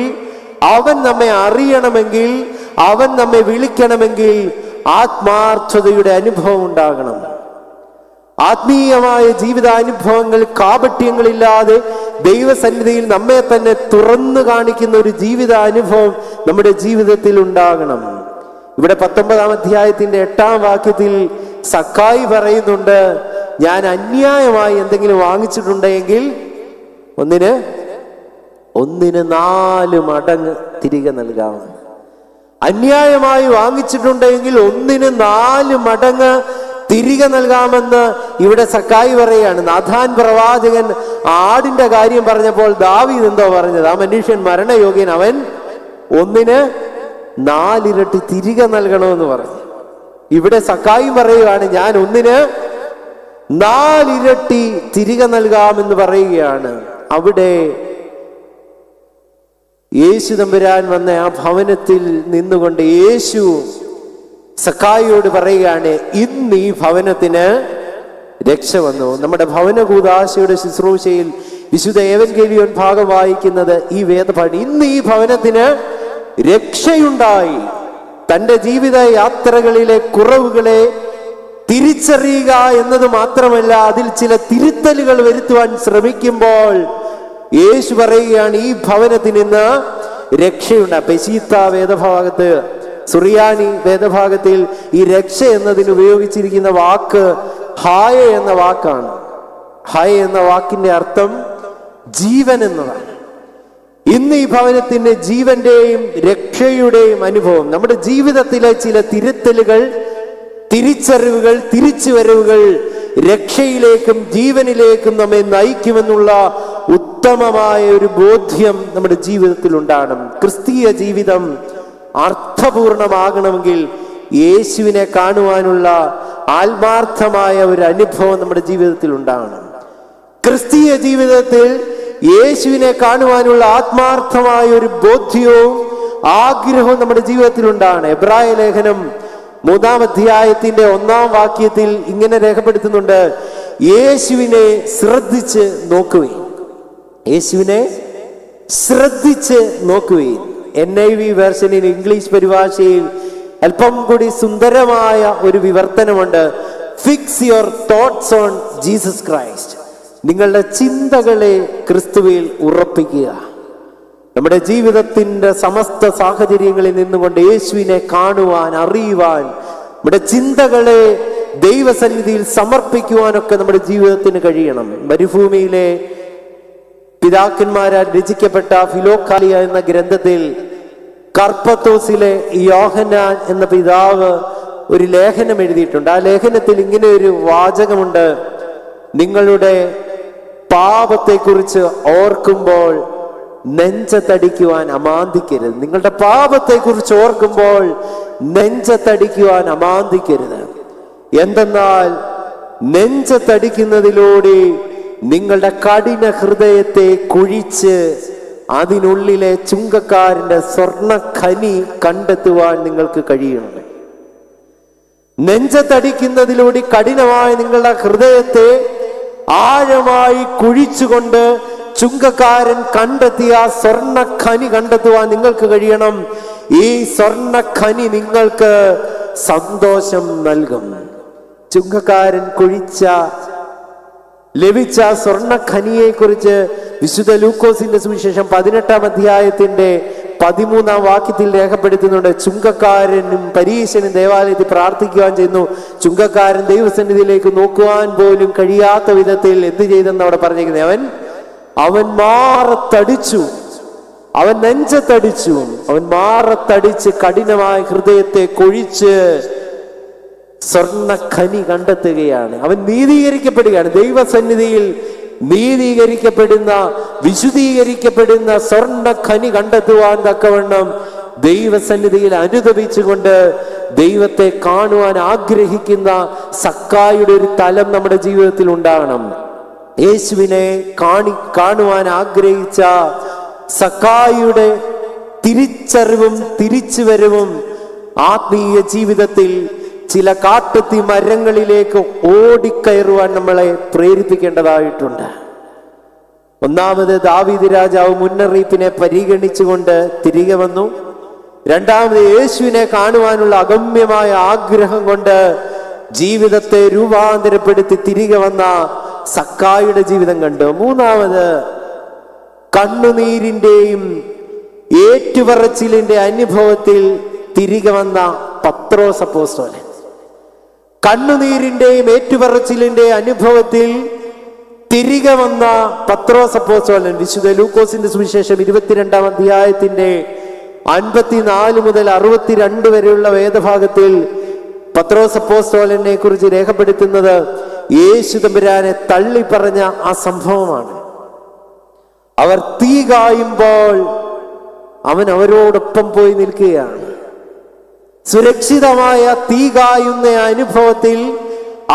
അവൻ നമ്മെ അറിയണമെങ്കിൽ, അവൻ നമ്മെ വിളിക്കണമെങ്കിൽ ആത്മാർത്ഥതയുടെ അനുഭവം ഉണ്ടാകണം. ആത്മീയമായ ജീവിതാനുഭവങ്ങൾ, കാപട്യങ്ങളില്ലാതെ ദൈവസന്നിധിയിൽ നമ്മെ തന്നെ തുറന്നു കാണിക്കുന്ന ഒരു ജീവിതാനുഭവം നമ്മുടെ ജീവിതത്തിൽ ഉണ്ടാകണം. ഇവിടെ 19-ാം അധ്യായത്തിന്റെ 8-ാം വാക്യത്തിൽ സക്കായി പറയുന്നുണ്ട്, ഞാൻ അന്യായമായി എന്തെങ്കിലും വാങ്ങിച്ചിട്ടുണ്ടെങ്കിൽ ഒന്നിന് 4 മടങ്ങ് തിരികെ നൽകാമെന്ന്. അന്യായമായി വാങ്ങിച്ചിട്ടുണ്ടെങ്കിൽ 4 മടങ്ങ് തിരികെ നൽകാമെന്ന് ഇവിടെ സക്കായി പറയുകയാണ്. നാഥാൻ പ്രവാചകൻ ആടിന്റെ കാര്യം പറഞ്ഞപ്പോൾ ദാവീദ് എന്തോ പറഞ്ഞത്? ആ മനുഷ്യൻ മരണയോഗ്യൻ, അവൻ 4 ഇരട്ടി തിരികെ നൽകണമെന്ന് പറഞ്ഞു. ഇവിടെ സക്കായി പറയുകയാണ്, ഞാൻ 4 ഇരട്ടി തിരികെ നൽകാമെന്ന് പറയുകയാണ്. അവിടെ യേശു തമ്പുരാൻ വന്ന ആ ഭവനത്തിൽ നിന്നുകൊണ്ട് യേശു സക്കായിയോട് പറയുകയാണ്, ഇന്ന് ഈ ഭവനത്തിന് രക്ഷ വന്നു. നമ്മുടെ ഭവന കൂദാശയുടെ ശുശ്രൂഷയിൽ വിശുദ്ധ ഏവൻഗേലിയോൻ ഭാഗം വായിക്കുന്നത് ഈ വേദപാഠം. ഇന്ന് ഈ ഭവനത്തിന് രക്ഷയുണ്ടായി. തൻ്റെ ജീവിത യാത്രകളിലെ കുറവുകളെ തിരിച്ചറിയുക എന്നത് മാത്രമല്ല, അതിൽ ചില തിരുത്തലുകൾ വരുത്തുവാൻ ശ്രമിക്കുമ്പോൾ യേശു പറയുകയാണ്, ഈ ഭവനത്തിന് ഇന്ന് രക്ഷയുണ്ട്. പെശീത്ത വേദഭാഗത്ത്, സുറിയാനി വേദഭാഗത്തിൽ ഈ രക്ഷ എന്നതിന് ഉപയോഗിച്ചിരിക്കുന്ന വാക്ക് ഹായ എന്ന വാക്കാണ്. ഹായ എന്ന വാക്കിന്റെ അർത്ഥം ജീവൻ എന്നതാണ്. ഇന്ന് ഈ ഭവനത്തിന് ജീവന്റെയും രക്ഷയുടെയും അനുഭവം, നമ്മുടെ ജീവിതത്തിലെ ചില തിരുത്തലുകൾ, തിരിച്ചറിവുകൾ, തിരിച്ചുവരവുകൾ രക്ഷയിലേക്കും ജീവനിലേക്കും നമ്മെ നയിക്കുമെന്നുള്ള ഉത്തമമായ ഒരു ബോധ്യം നമ്മുടെ ജീവിതത്തിൽ ഉണ്ടാകണം. ക്രിസ്തീയ ജീവിതം അർത്ഥപൂർണമാകണമെങ്കിൽ യേശുവിനെ കാണുവാനുള്ള ആത്മാർത്ഥമായ ഒരു അനുഭവം നമ്മുടെ ജീവിതത്തിൽ ഉണ്ടാകണം. ക്രിസ്തീയ ജീവിതത്തിൽ യേശുവിനെ കാണുവാനുള്ള ആത്മാർത്ഥമായ ഒരു ബോധ്യവും ആഗ്രഹവും നമ്മുടെ ജീവിതത്തിൽ ഉണ്ടാകണം. എബ്രായ ലേഖനം 3-ാം അധ്യായത്തിന്റെ 1-ാം വാക്യത്തിൽ ഇങ്ങനെ രേഖപ്പെടുത്തുന്നുണ്ട്, യേശുവിനെ ശ്രദ്ധിച്ച് നോക്കുവിൻ. യേശുവിനെ ശ്രദ്ധിച്ച് നോക്കുവിൻ. NIV വേർഷനിൽ, ഇംഗ്ലീഷ് പരിഭാഷയിൽ അല്പം കൂടി സുന്ദരമായ ഒരു വിവർത്തനമുണ്ട്. Fix your thoughts on Jesus Christ. നിങ്ങളുടെ ചിന്തകളെ ക്രിസ്തുവിൽ ഉറപ്പിക്കുക. നമ്മുടെ ജീവിതത്തിന്റെ സമസ്ത സാഹചര്യങ്ങളിൽ നിന്നുകൊണ്ട് യേശുവിനെ കാണുവാൻ, അറിയുവാൻ, നമ്മുടെ ചിന്തകളെ ദൈവസന്നിധിയിൽ സമർപ്പിക്കുവാനൊക്കെ നമ്മുടെ ജീവിതത്തിന് കഴിയണം. മരുഭൂമിയിലെ പിതാക്കന്മാരാൽ രചിക്കപ്പെട്ട ഫിലോക്കാലിയ എന്ന ഗ്രന്ഥത്തിൽ കർപ്പത്തോസിലെ യോഹന്നാൻ എന്ന പിതാവ് ഒരു ലേഖനം എഴുതിയിട്ടുണ്ട്. ആ ലേഖനത്തിൽ ഇങ്ങനെ ഒരു വാചകമുണ്ട്, നിങ്ങളുടെ പാപത്തെക്കുറിച്ച് ഓർക്കുമ്പോൾ നെഞ്ചത്തടിക്കുവാൻ അമാന്തിക്കരുത്. നിങ്ങളുടെ പാപത്തെക്കുറിച്ച് ഓർക്കുമ്പോൾ നെഞ്ചത്തടിക്കുവാൻ അമാന്തിക്കരുത്. എന്തെന്നാൽ നെഞ്ചത്തടിക്കുന്നതിലൂടെ നിങ്ങളുടെ കഠിന ഹൃദയത്തെ കുഴിച്ച് അതിനുള്ളിലെ ചുങ്കക്കാരന്റെ സ്വർണ്ണ ഖനി കണ്ടെത്തുവാൻ നിങ്ങൾക്ക് കഴിയണം. നെഞ്ചത്തടിക്കുന്നതിലൂടെ കഠിനമായ നിങ്ങളുടെ ഹൃദയത്തെ ആഴമായി കുഴിച്ചുകൊണ്ട് ചുങ്കക്കാരൻ കണ്ടെത്തിയ സ്വർണ്ണ ഖനി കണ്ടെത്തുവാൻ നിങ്ങൾക്ക് കഴിയണം. ഈ സ്വർണ്ണ ഖനി നിങ്ങൾക്ക് സന്തോഷം നൽകും. ചുങ്കക്കാരൻ കുഴിച്ച ലഭിച്ച സ്വർണ്ണ ഖനിയെ കുറിച്ച് വിശുദ്ധ ലൂക്കോസിന്റെ സുവിശേഷം 18-ാം അധ്യായത്തിന്റെ 13-ാം വാക്യത്തിൽ രേഖപ്പെടുത്തുന്നുണ്ട്. ചുങ്കക്കാരനും പരീശനും ദേവാലയത്തിൽ പ്രാർത്ഥിക്കുവാൻ ചെന്നു. ചുങ്കക്കാരൻ ദൈവസന്നിധിയിലേക്ക് നോക്കുവാൻ പോലും കഴിയാത്ത വിധത്തിൽ എന്ത് ചെയ്തെന്ന് അവിടെ പറഞ്ഞിരിക്കുന്നത്, അവൻ മാറത്തടിച്ചു, അവൻ നെഞ്ചത്തടിച്ചു, അവൻ മാറത്തടിച്ച് കഠിനമായ ഹൃദയത്തെ കൊഴിച്ച് സ്വർണ്ണ ഖനി കണ്ടെത്തുകയാണ്. അവൻ നീതീകരിക്കപ്പെടുകയാണ്. ദൈവസന്നിധിയിൽ നീതീകരിക്കപ്പെടുന്ന, വിശുദ്ധീകരിക്കപ്പെടുന്ന സ്വർണ്ണ ഖനി കണ്ടെത്തുവാൻ തക്കവണ്ണം ദൈവസന്നിധിയിൽ അനുദപിച്ചുകൊണ്ട് ദൈവത്തെ കാണുവാൻ ആഗ്രഹിക്കുന്ന സക്കായിയുടെ ഒരു തലം നമ്മുടെ ജീവിതത്തിൽ ഉണ്ടാകണം. യേശുവിനെ കാണുവാൻ ആഗ്രഹിച്ച സക്കായിയുടെ തിരിച്ചറിവും തിരിച്ചുവരവും ആത്മീയ ജീവിതത്തിൽ ചില കാട്ടുതീ മരങ്ങളിലേക്ക് ഓടിക്കയറുവാൻ നമ്മളെ പ്രേരിപ്പിക്കേണ്ടതായിട്ടുണ്ട്. ഒന്നാമത്, ദാവീദ് രാജാവ് മുന്നറിയിപ്പിനെ പരിഗണിച്ചുകൊണ്ട് തിരികെ വന്നു. രണ്ടാമത്, യേശുവിനെ കാണുവാനുള്ള അഗമ്യമായ ആഗ്രഹം കൊണ്ട് ജീവിതത്തെ രൂപാന്തരപ്പെടുത്തി തിരികെ വന്ന സക്കായിയുടെ ജീവിതം കണ്ടു. മൂന്നാമത്, കണ്ണുനീരിന്റെയും ഏറ്റുപറച്ചിലിന്റെ അനുഭവത്തിൽ തിരികെ വന്ന പത്രോസ് അപ്പോസ്തലൻ. കണ്ണുനീരിന്റെയും ഏറ്റുപറച്ചിലിന്റെ അനുഭവത്തിൽ തിരികെ വന്ന പത്രോസ് അപ്പോസ്തലൻ. വിശുദ്ധ ലൂക്കോസിന്റെ സുവിശേഷം 22-ാം അധ്യായത്തിന്റെ 54 മുതൽ 62 വരെയുള്ള വേദഭാഗത്തിൽ പത്രോസ് അപ്പോസ്തലനെ കുറിച്ച് രേഖപ്പെടുത്തുന്നത് യേശു തമ്പുരാനെ തള്ളി പറഞ്ഞ ആ സംഭവമാണ്. അവർ തീ കായുമ്പോൾ അവൻ അവരോടൊപ്പം പോയി നിൽക്കുകയാണ്. സുരക്ഷിതമായ തീ കായുന്ന അനുഭവത്തിൽ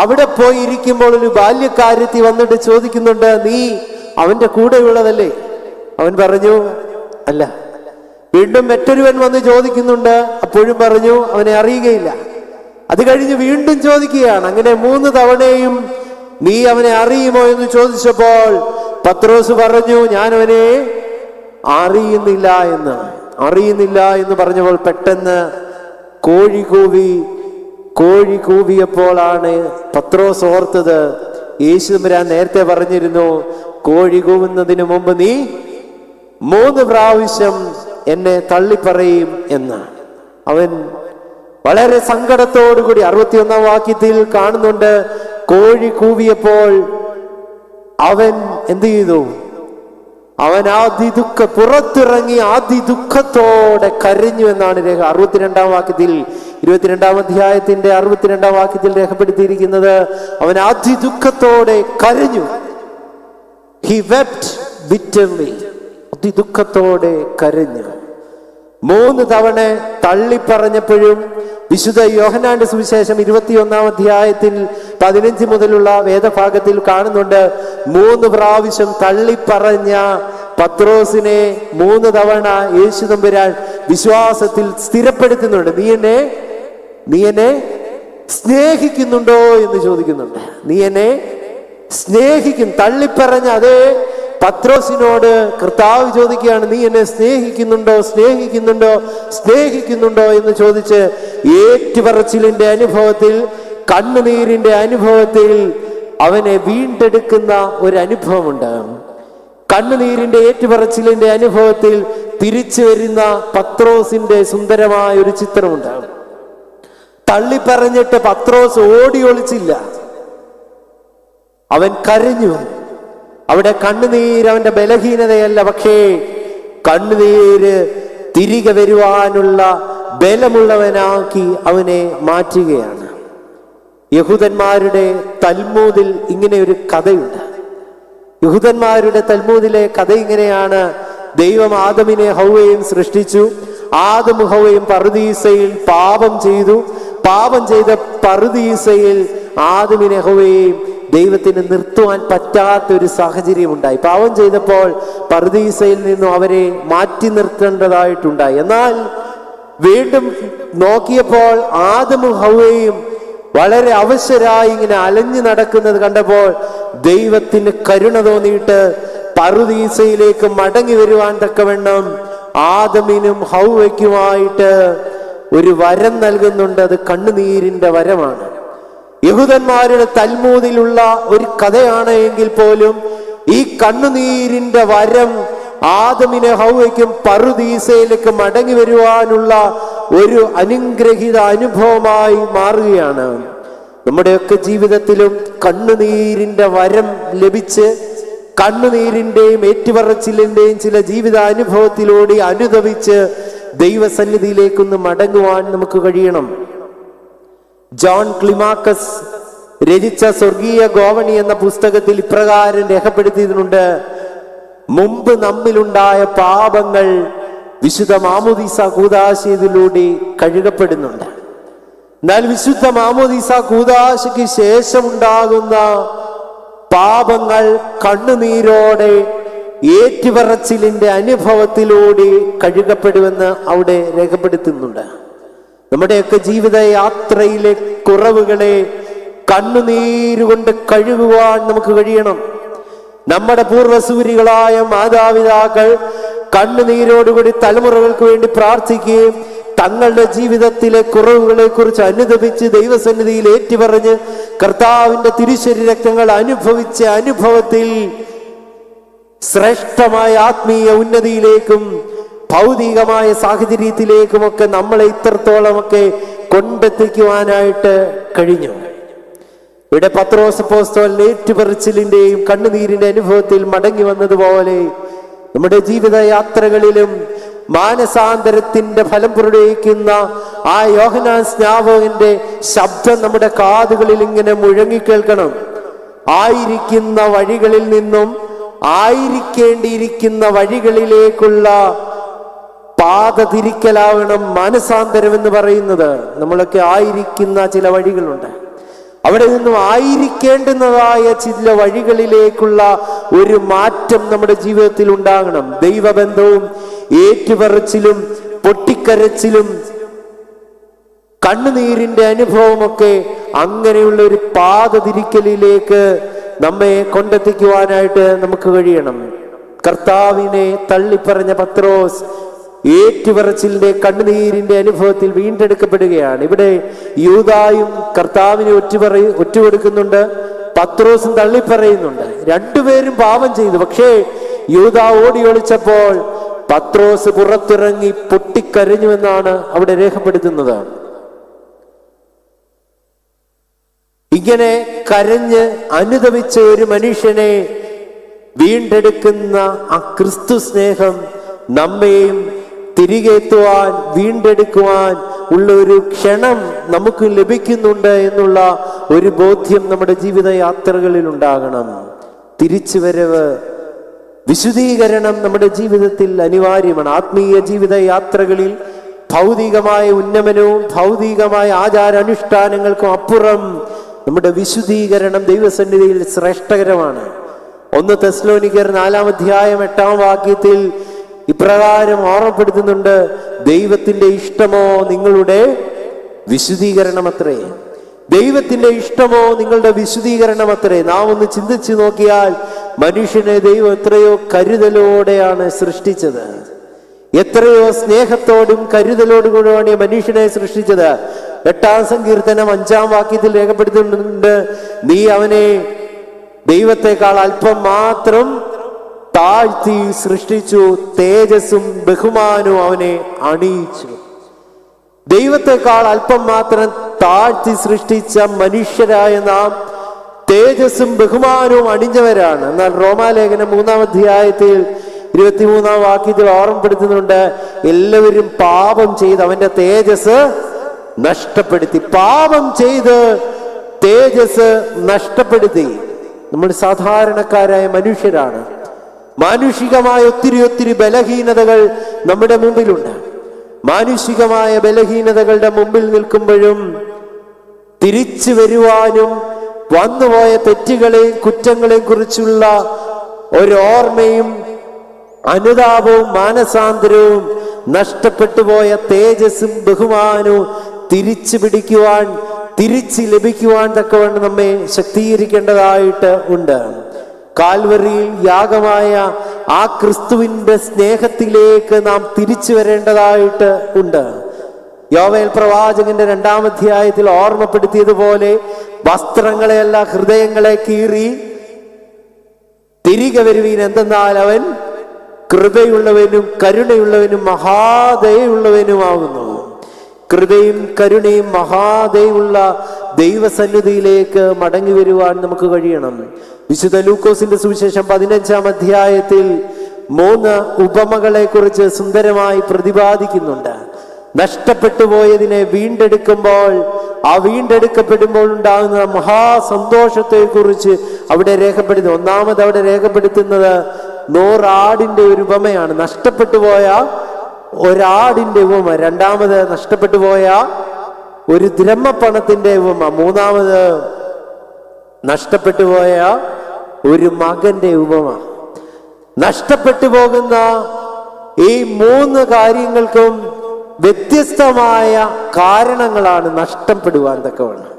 അവിടെ പോയി ഇരിക്കുമ്പോൾ ഒരു ബാല്യക്കാരത്തി വന്നിട്ട് ചോദിക്കുന്നുണ്ട്, നീ അവന്റെ കൂടെയുള്ളതല്ലേ? അവൻ പറഞ്ഞു, അല്ല. വീണ്ടും മറ്റൊരുവൻ വന്ന് ചോദിക്കുന്നുണ്ട്, അപ്പോഴും പറഞ്ഞു അവനെ അറിയുകയില്ല. അത് കഴിഞ്ഞ് വീണ്ടും ചോദിക്കുകയാണ്. അങ്ങനെ 3 തവണയും നീ അവനെ അറിയുമോ എന്ന് ചോദിച്ചപ്പോൾ പത്രോസ് പറഞ്ഞു, ഞാൻ അവനെ അറിയുന്നില്ല എന്ന് പറഞ്ഞപ്പോൾ പെട്ടെന്ന് കോഴി കൂവിയപ്പോഴാണ് പത്രോസ് ഓർത്തത്, യേശു തമ്പുരാൻ നേരത്തെ പറഞ്ഞിരുന്നു, കോഴി കൂവുന്നതിന് മുമ്പ് നീ 3 പ്രാവശ്യം എന്നെ തള്ളിപ്പറയും എന്ന്. അവൻ വളരെ സങ്കടത്തോടുകൂടി 61-ാം വാക്യത്തിൽ കാണുന്നുണ്ട്, കോഴി കൂവിയപ്പോൾ അവൻ എന്ത് ചെയ്തു? അവൻ പുറത്തിറങ്ങി അതിദുഃഖത്തോടെ കരഞ്ഞു എന്നാണ് 62-ാം വാക്യത്തിൽ, 22-ാം അധ്യായത്തിന്റെ 62-ാം വാക്യത്തിൽ രേഖപ്പെടുത്തിയിരിക്കുന്നത്. അവൻ അതിദുഃഖത്തോടെ കരഞ്ഞു. He wept bitterly. അതിദുഃഖത്തോടെ കരഞ്ഞു. 3 തവണ തള്ളിപ്പറഞ്ഞപ്പോഴും വിശുദ്ധ യോഹന്നാന്റെ സുവിശേഷം 21-ാം അധ്യായത്തിൽ 15 മുതലുള്ള വേദഭാഗത്തിൽ കാണുന്നുണ്ട്, 3 പ്രാവശ്യം തള്ളിപ്പറഞ്ഞ പത്രോസിനെ 3 തവണ യേശു തമ്പുരാൻ വിശ്വാസത്തിൽ സ്ഥിരപ്പെടുത്തുന്നുണ്ട്. നീ എന്നെ സ്നേഹിക്കുന്നുണ്ടോ എന്ന് ചോദിക്കുന്നുണ്ട്. നീ എന്നെ സ്നേഹിക്കും. തള്ളിപ്പറഞ്ഞ അതേ പത്രോസിനോട് കർത്താവ് ചോദിക്കുകയാണ്, നീ എന്നെ സ്നേഹിക്കുന്നുണ്ടോ എന്ന് ചോദിച്ച് ഏറ്റുപറച്ചിലിന്റെ അനുഭവത്തിൽ, കണ്ണുനീരിന്റെ അനുഭവത്തിൽ അവനെ വീണ്ടെടുക്കുന്ന ഒരു അനുഭവമുണ്ട്. കണ്ണുനീരിന്റെ ഏറ്റുപറച്ചിലിന്റെ അനുഭവത്തിൽ തിരിച്ചു വരുന്ന പത്രോസിന്റെ സുന്ദരമായ ഒരു ചിത്രമുണ്ട്. തള്ളിപ്പറഞ്ഞിട്ട് പത്രോസ് ഓടി ഒളിച്ചില്ല, അവൻ കരഞ്ഞു. അവിടെ കണ്ണുനീര് അവന്റെ ബലഹീനതയല്ല, പക്ഷേ കണ്ണുനീര് തിരികെ വരുവാനുള്ള ബലമുള്ളവനാക്കി അവനെ മാറ്റുകയാണ്. യഹൂദന്മാരുടെ തൽമൂദിൽ ഇങ്ങനെ ഒരു കഥയുണ്ട്. യഹൂദന്മാരുടെ തൽമൂദിലെ കഥ ഇങ്ങനെയാണ്. ദൈവം ആദമിനെ ഹൗവയും സൃഷ്ടിച്ചു. ആദമും ഹൗവയും പറുദീസയിൽ പാപം ചെയ്തു. പാപം ചെയ്ത പറുദീസയിൽ ആദമിനെ ഹൗവയും ദൈവത്തിന് നിർത്തുവാൻ പറ്റാത്തൊരു സാഹചര്യം ഉണ്ടായി. പാപം ചെയ്തപ്പോൾ പറുദീസയിൽ നിന്നും അവരെ മാറ്റി നിർത്തേണ്ടതായിട്ടുണ്ടായി. എന്നാൽ വീണ്ടും നോക്കിയപ്പോൾ ആദമും ഹൗവയും വളരെ അവശരായി ഇങ്ങനെ അലഞ്ഞു നടക്കുന്നത് കണ്ടപ്പോൾ ദൈവത്തിന് കരുണ തോന്നിയിട്ട് പറുദീസയിലേക്ക് മടങ്ങി വരുവാൻ തക്കവണ്ണം ആദമിനും ഹൗവയ്ക്കുമായിട്ട് ഒരു വരം നൽകുന്നുണ്ട്. അത് കണ്ണുനീരിന്റെ വരമാണ്. യഹൂദന്മാരുടെ തൽമൂദിലുള്ള ഒരു കഥയാണ് എങ്കിൽ പോലും ഈ കണ്ണുനീരിന്റെ വരം ആദമിനെ ഹൗവയ്ക്കും പറുദീസയിലേക്ക് മടങ്ങി വരുവാനുള്ള ഒരു അനുഗ്രഹീത അനുഭവമായി മാറുകയാണ്. നമ്മുടെയൊക്കെ ജീവിതത്തിലും കണ്ണുനീരിന്റെ വരം ലഭിച്ച് കണ്ണുനീരിന്റെയും ഏറ്റുപറച്ചിലിന്റെയും ചില ജീവിത അനുഭവത്തിലൂടെ അനുദവിച്ച് ദൈവസന്നിധിയിലേക്കൊന്ന് മടങ്ങുവാൻ നമുക്ക് കഴിയണം. ജോൺ ക്ലിമാക്കസ് രചിച്ച സ്വർഗീയ ഗോവണി എന്ന പുസ്തകത്തിൽ ഇപ്രകാരം രേഖപ്പെടുത്തിയിട്ടുണ്ട്: മുമ്പ് നമ്മിലുണ്ടായ പാപങ്ങൾ വിശുദ്ധ മാമോദീസ കൂദാശയിലൂടെ കഴുകപ്പെടുന്നുണ്ട്. എന്നാൽ വിശുദ്ധ മാമോദീസ കൂദാശയ്ക്ക് ശേഷമുണ്ടാകുന്ന പാപങ്ങൾ കണ്ണുനീരോടെ ഏറ്റുപറച്ചിലിന്റെ അനുഭവത്തിലൂടെ കഴുകപ്പെടുമെന്ന് അവിടെ രേഖപ്പെടുത്തുന്നുണ്ട്. നമ്മുടെയൊക്കെ ജീവിത യാത്രയിലെ കുറവുകളെ കണ്ണുനീരുകൊണ്ട് കഴുകുവാൻ നമുക്ക് കഴിയണം. നമ്മുടെ പൂർവ്വസൂരികളായ മാതാപിതാക്കൾ കണ്ണുനീരോടുകൂടി തലമുറകൾക്ക് വേണ്ടി പ്രാർത്ഥിക്കുകയും തങ്ങളുടെ ജീവിതത്തിലെ കുറവുകളെ കുറിച്ച് അനുദപിച്ച് ദൈവസന്നിധിയിൽ ഏറ്റുപറഞ്ഞ് കർത്താവിന്റെ തിരുശരീര രക്തങ്ങൾ അനുഭവിച്ച അനുഭവത്തിൽ ശ്രേഷ്ഠമായ ആത്മീയ ഉന്നതിയിലേക്കും ഭൗതികമായ സാഹചര്യത്തിലേക്കുമൊക്കെ നമ്മളെ ഇത്രത്തോളമൊക്കെ കൊണ്ടെത്തിക്കുവാനായിട്ട് കഴിഞ്ഞു. ഇവിടെ പത്രോസ് അപ്പോസ്തലൻ ഏറ്റുപറച്ചിലിന്റെയും കണ്ണുനീരിന്റെ അനുഭവത്തിൽ മടങ്ങി വന്നതുപോലെ നമ്മുടെ ജീവിത യാത്രകളിലും മാനസാന്തരത്തിന്റെ ഫലം പുറപ്പെടുവിക്കുന്ന ആ യോഹന്നാൻ സ്നാപകന്റെ ശബ്ദം നമ്മുടെ കാതുകളിൽ ഇങ്ങനെ മുഴങ്ങിക്കേൾക്കണം. ആയിരിക്കുന്ന വഴികളിൽ നിന്നും ആയിരിക്കേണ്ടിയിരിക്കുന്ന വഴികളിലേക്കുള്ള പാത തിരിക്കലാവണം മാനസാന്തരം എന്ന് പറയുന്നത്. നമ്മളൊക്കെ ആയിരിക്കുന്ന ചില വഴികളുണ്ട്, അവിടെ നിന്നും ആയിരിക്കേണ്ടുന്നതായ ചില വഴികളിലേക്കുള്ള ഒരു മാറ്റം നമ്മുടെ ജീവിതത്തിൽ ഉണ്ടാകണം. ദൈവബന്ധവും ഏറ്റുപറച്ചിലും പൊട്ടിക്കരച്ചിലും കണ്ണുനീരിന്റെ അനുഭവമൊക്കെ അങ്ങനെയുള്ള ഒരു പാത തിരിക്കലിലേക്ക് നമ്മെ കൊണ്ടെത്തിക്കുവാനായിട്ട് നമുക്ക് കഴിയണം. കർത്താവിനെ തള്ളിപ്പറഞ്ഞ പത്രോസ് ഏറ്റുപറച്ചിലിന്റെ കണ്ണുനീരിന്റെ അനുഭവത്തിൽ വീണ്ടെടുക്കപ്പെടുകയാണ്. ഇവിടെ യൂദായും കർത്താവിനെ ഒറ്റുകൊടുക്കുന്നുണ്ട്, പത്രോസും തള്ളിപ്പറയുന്നുണ്ട്. രണ്ടുപേരും പാപം ചെയ്തു. പക്ഷേ യൂദാ ഓടി ഒളിച്ചപ്പോൾ പത്രോസ് പുറത്തിറങ്ങി പൊട്ടിക്കരഞ്ഞുവെന്നാണ് അവിടെ രേഖപ്പെടുത്തുന്നത്. ഇങ്ങനെ കരഞ്ഞ് അനുദപിച്ച ഒരു മനുഷ്യനെ വീണ്ടെടുക്കുന്ന ആ ക്രിസ്തു സ്നേഹം നമ്മെയും തിരികെ എത്തുവാൻ വീണ്ടെടുക്കുവാൻ ഉള്ള ഒരു ക്ഷണം നമുക്ക് ലഭിക്കുന്നുണ്ട് എന്നുള്ള ഒരു ബോധ്യം നമ്മുടെ ജീവിത യാത്രകളിൽ ഉണ്ടാകണം. തിരിച്ചുവരവ്, വിശുദ്ധീകരണം നമ്മുടെ ജീവിതത്തിൽ അനിവാര്യമാണ്. ആത്മീയ ജീവിത യാത്രകളിൽ ഭൗതികമായ ഉന്നമനവും ഭൗതികമായ ആചാരാനുഷ്ഠാനങ്ങൾക്കും അപ്പുറം നമ്മുടെ വിശുദ്ധീകരണം ദൈവസന്നിധിയിൽ ശ്രേഷ്ഠകരമാണ്. 1 തെസ്സലോനിക്കർ 4:8 ഇപ്രകാരം ഓർമ്മപ്പെടുത്തുന്നുണ്ട്: ദൈവത്തിന്റെ ഇഷ്ടമോ നിങ്ങളുടെ വിശുദ്ധീകരണമത്രേ. ദൈവത്തിന്റെ ഇഷ്ടമോ നിങ്ങളുടെ വിശുദ്ധീകരണമത്രേ. നാം ഒന്ന് ചിന്തിച്ചു നോക്കിയാൽ മനുഷ്യനെ ദൈവം എത്രയോ കരുതലോടെയാണ് സൃഷ്ടിച്ചത്, എത്രയോ സ്നേഹത്തോടും കരുതലോടും കൂടെയാണ് മനുഷ്യനെ സൃഷ്ടിച്ചത്. 8-ാം സങ്കീർത്തനം 5-ാം രേഖപ്പെടുത്തുന്നുണ്ട്: നീ അവനെ ദൈവത്തെക്കാൾ അല്പം മാത്രം താഴ്ത്തി സൃഷ്ടിച്ചു, തേജസ്സും ബഹുമാനവും അവനെ അണിയിച്ചു. ദൈവത്തെക്കാൾ അല്പം മാത്രം താഴ്ത്തി സൃഷ്ടിച്ച മനുഷ്യരായ നാം തേജസ്സും ബഹുമാനവും അണിഞ്ഞവരാണ്. എന്നാൽ റോമാലേഖനം 3-ാം ഓർമ്മപ്പെടുത്തുന്നുണ്ട്: എല്ലാവരും പാപം ചെയ്ത് അവന്റെ തേജസ് നഷ്ടപ്പെടുത്തി. പാപം ചെയ്ത് തേജസ് നഷ്ടപ്പെടുത്തി. നമ്മൾ സാധാരണക്കാരായ മനുഷ്യരാണ്. മാനുഷികമായ ഒത്തിരി ബലഹീനതകൾ നമ്മുടെ മുമ്പിലുണ്ട്. മാനുഷികമായ ബലഹീനതകളുടെ മുമ്പിൽ നിൽക്കുമ്പോഴും തിരിച്ചു വരുവാനും വന്നുപോയ തെറ്റുകളെയും കുറ്റങ്ങളെയും കുറിച്ചുള്ള ഒരു ഓർമ്മയും അനുതാപവും മാനസാന്തരവും നഷ്ടപ്പെട്ടു പോയ തേജസ്സും ബഹുമാനവും തിരിച്ചു പിടിക്കുവാൻ, തിരിച്ചു ലഭിക്കുവാൻ തക്കവണ്ണം നമ്മെ ശക്തീകരിക്കേണ്ടതായിട്ട് ഉണ്ട്. കാൽവറിയിൽ യാഗമായ ആ ക്രിസ്തുവിന്റെ സ്നേഹത്തിലേക്ക് നാം തിരിച്ചു വരേണ്ടതായിട്ട് ഉണ്ട്. യോവേൽ പ്രവാചകന്റെ 2-ാം അധ്യായത്തിൽ ഓർമ്മപ്പെടുത്തിയതുപോലെ വസ്ത്രങ്ങളെയല്ല ഹൃദയങ്ങളെ കീറി തിരികെ വരുവീൻ. എന്തെന്നാൽ അവൻ കൃപയുള്ളവനും കരുണയുള്ളവനും മഹാദയുള്ളവനുമാകുന്നു. കൃപയും കരുണയും മഹാദയുള്ള ദൈവസന്നിധിയിലേക്ക് മടങ്ങി വരുവാൻ നമുക്ക് കഴിയണം. വിശുദ്ധ ലൂക്കോസിന്റെ സുവിശേഷം 15-ാം അധ്യായത്തിൽ 3 ഉപമകളെ കുറിച്ച് സുന്ദരമായി പ്രതിപാദിക്കുന്നുണ്ട്. നഷ്ടപ്പെട്ടു പോയതിനെ വീണ്ടെടുക്കുമ്പോൾ, ആ വീണ്ടെടുക്കപ്പെടുമ്പോൾ ഉണ്ടാകുന്ന മഹാസന്തോഷത്തെ കുറിച്ച് അവിടെ രേഖപ്പെടുത്തുന്നു. ഒന്നാമത് അവിടെ രേഖപ്പെടുത്തുന്നത് 100 ആടിന്റെ ഒരു ഉപമയാണ്, നഷ്ടപ്പെട്ടു പോയ ഒരാടിന്റെ ഉപമ. രണ്ടാമത് നഷ്ടപ്പെട്ടു പോയ ഒരു ദ്രഹ്മപ്പണത്തിന്റെ ഉപമ. മൂന്നാമത് നഷ്ടപ്പെട്ടു പോയ ഒരു മകന്റെ ഉപമ. നഷ്ടപ്പെട്ടു പോകുന്ന ഈ 3 കാര്യങ്ങൾക്കും വ്യത്യസ്തമായ കാരണങ്ങളാണ് നഷ്ടപ്പെടുവാൻ തക്കവണ്ണം.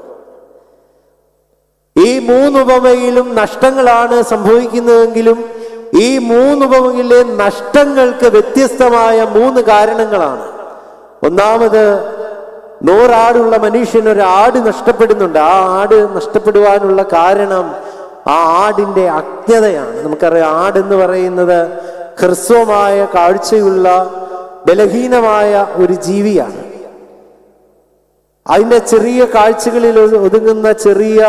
ഈ 3 ഉപമയിലും നഷ്ടങ്ങളാണ് സംഭവിക്കുന്നതെങ്കിലും ഈ 3 ഉപമയിലെ നഷ്ടങ്ങൾക്ക് വ്യത്യസ്തമായ 3 കാരണങ്ങളാണ്. ഒന്നാമത് 100 ആടുള്ള മനുഷ്യൻ ഒരു ആട് നഷ്ടപ്പെടുന്നുണ്ട്. ആ ആട് നഷ്ടപ്പെടുവാനുള്ള കാരണം ആ ആടിന്റെ അജ്ഞതയാണ്. നമുക്കറിയാം, ആടെന്ന് പറയുന്നത് ഹ്രസ്വമായ കാഴ്ചയുള്ള ബലഹീനമായ ഒരു ജീവിയാണ്. അതിന്റെ ചെറിയ കാഴ്ചകളിൽ ഒതുങ്ങുന്ന ചെറിയ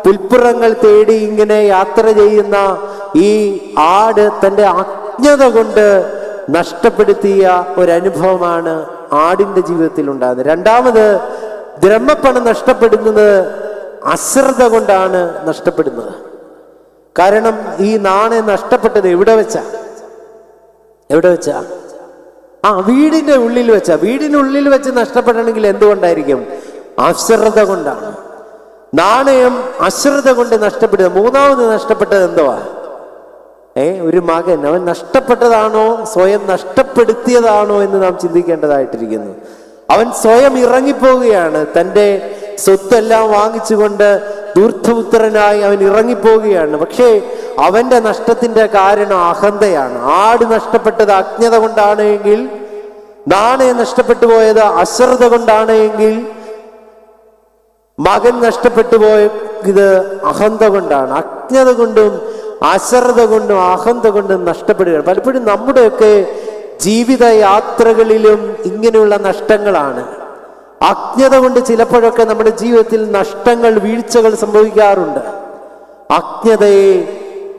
പുൽപ്പുറങ്ങൾ തേടി ഇങ്ങനെ യാത്ര ചെയ്യുന്ന ഈ ആട് തൻ്റെ അജ്ഞത കൊണ്ട് നഷ്ടപ്പെടുത്തിയ ഒരനുഭവമാണ് ആടിന്റെ ജീവിതത്തിൽ ഉണ്ടാകുന്നത്. രണ്ടാമത്, ദ്രഹ്മപ്പണം നഷ്ടപ്പെടുന്നത് അശ്രദ്ധ കൊണ്ടാണ് നഷ്ടപ്പെടുന്നത്. കാരണം ഈ നാണയം നഷ്ടപ്പെട്ടത് എവിടെ വെച്ചാ? വീടിന്റെ ഉള്ളിൽ വെച്ചാ. വീടിനുള്ളിൽ വെച്ച് നഷ്ടപ്പെടണമെങ്കിൽ എന്തുകൊണ്ടായിരിക്കും? അശ്രദ്ധ കൊണ്ടാണ്. നാണയം അശ്രദ്ധ കൊണ്ട് നഷ്ടപ്പെടുക. മൂന്നാമത് നഷ്ടപ്പെട്ടത് എന്തുവാ? ഒരു മകൻ. അവൻ നഷ്ടപ്പെട്ടതാണോ സ്വയം നഷ്ടപ്പെടുത്തിയതാണോ എന്ന് നാം ചിന്തിക്കേണ്ടതായിട്ടിരിക്കുന്നു. അവൻ സ്വയം ഇറങ്ങിപ്പോവുകയാണ്. തൻ്റെ സ്വത്തെല്ലാം വാങ്ങിച്ചുകൊണ്ട് ദൂർത്തപുത്രനായി അവൻ ഇറങ്ങിപ്പോവുകയാണ്. പക്ഷേ അവന്റെ നഷ്ടത്തിന്റെ കാരണം അഹന്തയാണ്. ആട് നഷ്ടപ്പെട്ടത് അജ്ഞത കൊണ്ടാണ് എങ്കിൽ, നാണയം നഷ്ടപ്പെട്ടു പോയത് അശ്രദ്ധ കൊണ്ടാണ് എങ്കിൽ, മകൻ നഷ്ടപ്പെട്ടു പോയത് അഹന്ത കൊണ്ടാണ്. അജ്ഞത കൊണ്ടും അശ്രദ്ധ കൊണ്ടും അഹന്ത കൊണ്ടും നഷ്ടപ്പെടുകയാണ്. പലപ്പോഴും നമ്മുടെയൊക്കെ ജീവിത യാത്രകളിലും ഇങ്ങനെയുള്ള നഷ്ടങ്ങളാണ്. അജ്ഞത കൊണ്ട് ചിലപ്പോഴൊക്കെ നമ്മുടെ ജീവിതത്തിൽ നഷ്ടങ്ങൾ, വീഴ്ചകൾ സംഭവിക്കാറുണ്ട്. അജ്ഞതയെ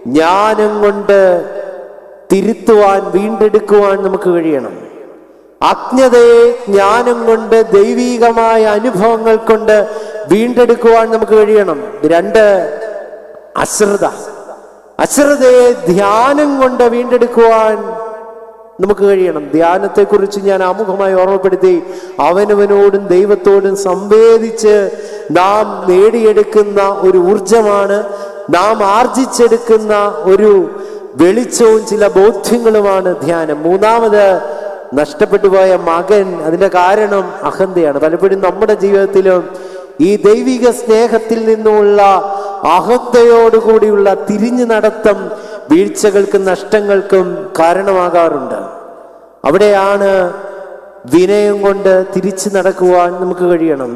ജ്ഞാനം കൊണ്ട് തിരുത്തുവാൻ, വീണ്ടെടുക്കുവാൻ നമുക്ക് കഴിയണം. അജ്ഞതയെ ജ്ഞാനം കൊണ്ട്, ദൈവീകമായ അനുഭവങ്ങൾ കൊണ്ട് വീണ്ടെടുക്കുവാൻ നമുക്ക് കഴിയണം. 2, അശ്രദ്ധയെ ധ്യാനം കൊണ്ട് വീണ്ടെടുക്കുവാൻ നമുക്ക് കഴിയണം. ധ്യാനത്തെക്കുറിച്ച് ഞാൻ ആമുഖമായി ഓർമ്മപ്പെടുത്തി. അവനവനോടും ദൈവത്തോടും സംവേദിച്ച് നാം നേടിയെടുക്കുന്ന ഒരു ഊർജമാണ്, നാം ആർജിച്ചെടുക്കുന്ന ഒരു വെളിച്ചവും ചില ബോധ്യങ്ങളുമാണ് ധ്യാനം. മൂന്നാമത്, നഷ്ടപ്പെട്ടു പോയ മകൻ. അതിന്റെ കാരണം അഹന്തയാണ്. പലപ്പോഴും നമ്മുടെ ജീവിതത്തിലും ഈ ദൈവിക സ്നേഹത്തിൽ നിന്നുള്ള അഹന്തയോടുകൂടിയുള്ള തിരിഞ്ഞു നടത്തം വീഴ്ചകൾക്കും നഷ്ടങ്ങൾക്കും കാരണമാകാറുണ്ട്. അവിടെയാണ് വിനയം കൊണ്ട് തിരിച്ചു നടക്കുവാൻ നമുക്ക് കഴിയണം.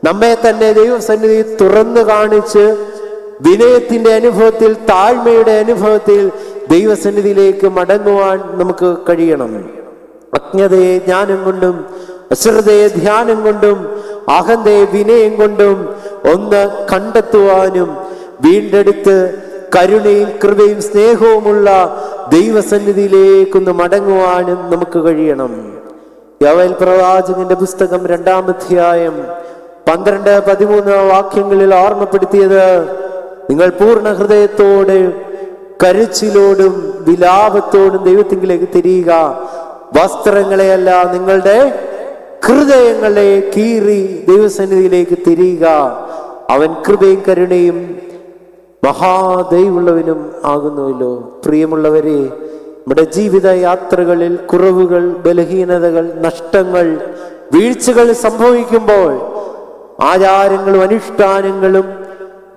നമ്മെ തന്നെ ദൈവസന്നിധി തുറന്നു കാണിച്ച് വിനയത്തിന്റെ അനുഭവത്തിൽ, താഴ്മയുടെ അനുഭവത്തിൽ ദൈവസന്നിധിയിലേക്ക് മടങ്ങുവാൻ നമുക്ക് കഴിയണം. അജ്ഞതയെ ജ്ഞാനം കൊണ്ടും, അശ്രദ്ധയെ ധ്യാനം കൊണ്ടും, അഹന്തയെ വിനയം കൊണ്ടും ഒന്ന് കണ്ടെത്തുവാനും വീണ്ടെടുത്ത് കരുണയും കൃപയും സ്നേഹവുമുള്ള ദൈവസന്നിധിയിലേക്കൊന്ന് മടങ്ങുവാനും നമുക്ക് കഴിയണം. യോവേൽ പ്രവാചകന്റെ പുസ്തകം 2-ാം അധ്യായം 12-13 വാക്യങ്ങളിൽ ഓർമ്മപ്പെടുത്തിയത്, നിങ്ങൾ പൂർണ്ണ ഹൃദയത്തോടെ കരച്ചിലോടും വിലാപത്തോടും ദൈവത്തിങ്കിലേക്ക് തിരിയുക. വസ്ത്രങ്ങളെയല്ല, നിങ്ങളുടെ ഹൃദയങ്ങളെ കീറി ദൈവസന്നിധിയിലേക്ക് തിരിയുക. അവൻ കൃപയും കരുണയും മഹാദയുള്ളവനും ആകുന്നുവല്ലോ. പ്രിയമുള്ളവരെ, നമ്മുടെ ജീവിത യാത്രകളിൽ കുറവുകൾ, ബലഹീനതകൾ, നഷ്ടങ്ങൾ, വീഴ്ചകൾ സംഭവിക്കുമ്പോൾ ആചാരങ്ങളും അനുഷ്ഠാനങ്ങളും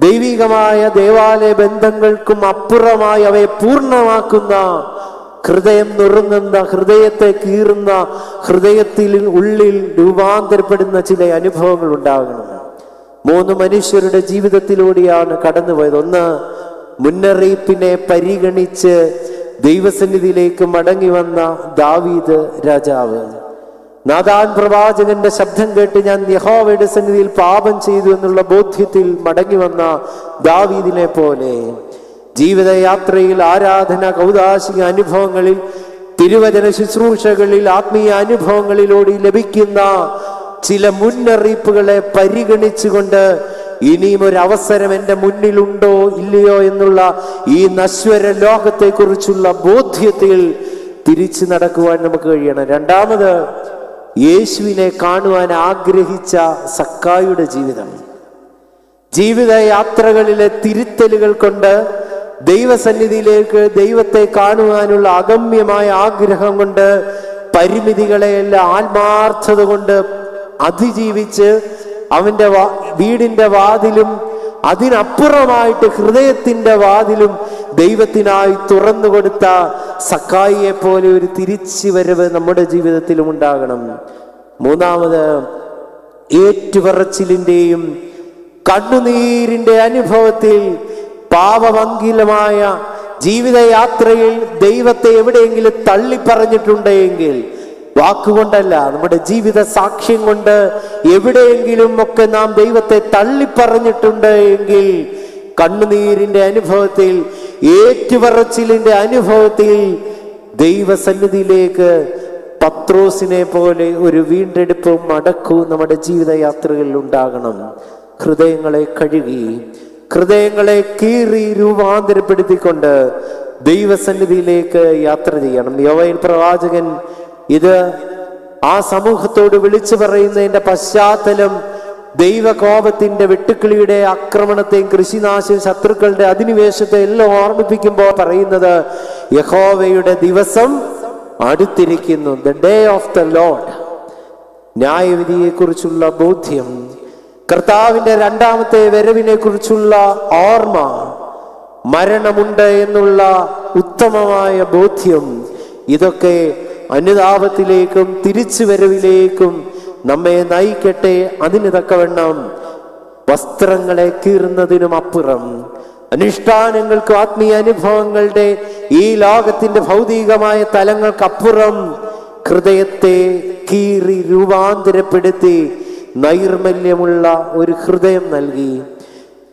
ദൈവികമായ ദേവാലയ ബന്ധങ്ങൾക്കും അപ്പുറമായി അവയെ പൂർണ്ണമാക്കുന്ന, ഹൃദയം നുറുങ്ങുന്ന, ഹൃദയത്തെ കീറുന്ന, ഹൃദയത്തിൽ ഉള്ളിൽ രൂപാന്തരപ്പെടുന്ന ചില അനുഭവങ്ങൾ ഉണ്ടാകണം. 3 മനുഷ്യരുടെ ജീവിതത്തിലൂടെയാണ് കടന്നുപോയത്. ഒന്ന്, മുന്നറിയിപ്പിനെ പരിഗണിച്ച് ദൈവസന്നിധിയിലേക്ക് മടങ്ങി വന്ന ദാവീദ് രാജാവ്. നാഥാൻ പ്രവാചകന്റെ ശബ്ദം കേട്ട് ഞാൻ യഹോവയുടെ സന്നിധിയിൽ പാപം ചെയ്തു എന്നുള്ള ബോധ്യത്തിൽ മടങ്ങി വന്ന ദാവീദിനെ പോലെ ജീവിതയാത്രയിൽ, ആരാധന, കൗദാശിക അനുഭവങ്ങളിൽ, തിരുവചന ശുശ്രൂഷകളിൽ, ആത്മീയ അനുഭവങ്ങളിലൂടെ ലഭിക്കുന്ന ചില മുന്നറിയിപ്പുകളെ പരിഗണിച്ചുകൊണ്ട് ഇനിയും ഒരു അവസരം എൻ്റെ മുന്നിലുണ്ടോ ഇല്ലയോ എന്നുള്ള ഈ നശ്വര ലോകത്തെക്കുറിച്ചുള്ള ബോധ്യത്തിൽ തിരിച്ചു നടക്കുവാൻ നമുക്ക് കഴിയണം. രണ്ടാമത്, യേശുവിനെ കാണുവാൻ ആഗ്രഹിച്ച സക്കായിയുടെ ജീവിതം. ജീവിതയാത്രകളിലെ തിരുത്തലുകൾ കൊണ്ട് ദൈവസന്നിധിയിലേക്ക് ദൈവത്തെ കാണുവാനുള്ള അഗമ്യമായ ആഗ്രഹം കൊണ്ട് പരിമിതികളെയെല്ലാം ആത്മാർത്ഥത കൊണ്ട് അതിജീവിച്ച് അവന്റെ വീടിന്റെ വാതിലും അതിനപ്പുറമായിട്ട് ഹൃദയത്തിന്റെ വാതിലും ദൈവത്തിനായി തുറന്നു കൊടുത്ത സക്കായിയെ പോലെ ഒരു തിരിച്ചു വരവ് നമ്മുടെ ജീവിതത്തിലും ഉണ്ടാകണം. മൂന്നാമത്, ഏറ്റുപറച്ചിലിന്റെയും കണ്ണുനീരിന്റെ അനുഭവത്തിൽ പാപമംഗിലമായ ജീവിതയാത്രയിൽ ദൈവത്തെ എവിടെയെങ്കിലും തള്ളിപ്പറഞ്ഞിട്ടുണ്ടെങ്കിൽ, വാക്കുകൊണ്ടല്ല, നമ്മുടെ ജീവിത സാക്ഷ്യം കൊണ്ട് എവിടെയെങ്കിലും ഒക്കെ നാം ദൈവത്തെ തള്ളിപ്പറഞ്ഞിട്ടുണ്ട് എങ്കിൽ, കണ്ണുനീരിന്റെ അനുഭവത്തിൽ, ഏറ്റുപറച്ചിലിന്റെ അനുഭവത്തിൽ ദൈവസന്നിധിയിലേക്ക് പത്രോസിനെ പോലെ ഒരു വീണ്ടെടുപ്പും മടക്കവും നമ്മുടെ ജീവിതയാത്രകളിൽ ഉണ്ടാകണം. ഹൃദയങ്ങളെ കഴുകി, ഹൃദയങ്ങളെ കീറി രൂപാന്തരപ്പെടുത്തിക്കൊണ്ട് ദൈവസന്നിധിയിലേക്ക് യാത്ര ചെയ്യണം. യോവേൽ പ്രവാചകൻ ഇത് ആ സമൂഹത്തോട് വിളിച്ചു പറയുന്നതിന്റെ പശ്ചാത്തലം ദൈവകോപത്തിന്റെ വെട്ടുക്കിളിയുടെ ആക്രമണത്തെയും കൃഷിനാശം, ശത്രുക്കളുടെ അധിനിവേശത്തെ എല്ലാം ഓർമ്മിപ്പിക്കുമ്പോൾ പറയുന്നത്, യഹോവയുടെ ദിവസം അടുത്തിരിക്കുന്നു. The day of the Lord. ന്യായവിധിയെ കുറിച്ചുള്ള ബോധ്യം, കർത്താവിന്റെ രണ്ടാമത്തെ വരവിനെ കുറിച്ചുള്ള ഓർമ്മ, മരണമുണ്ട് എന്നുള്ള ഉത്തമമായ ബോധ്യം, ഇതൊക്കെ അനുതാപത്തിലേക്കും തിരിച്ചുവരവിലേക്കും നമ്മെ നയിക്കട്ടെ. അതിന് തക്കവണ്ണം വസ്ത്രങ്ങളെ കീറുന്നതിനും അപ്പുറം, അനുഷ്ഠാനങ്ങൾക്കും ആത്മീയ അനുഭവങ്ങളുടെ ഈ ലോകത്തിന്റെ ഭൗതികമായ തലങ്ങൾക്കപ്പുറം ഹൃദയത്തെ കീറി രൂപാന്തരപ്പെടുത്തി നൈർമല്യമുള്ള ഒരു ഹൃദയം നൽകി.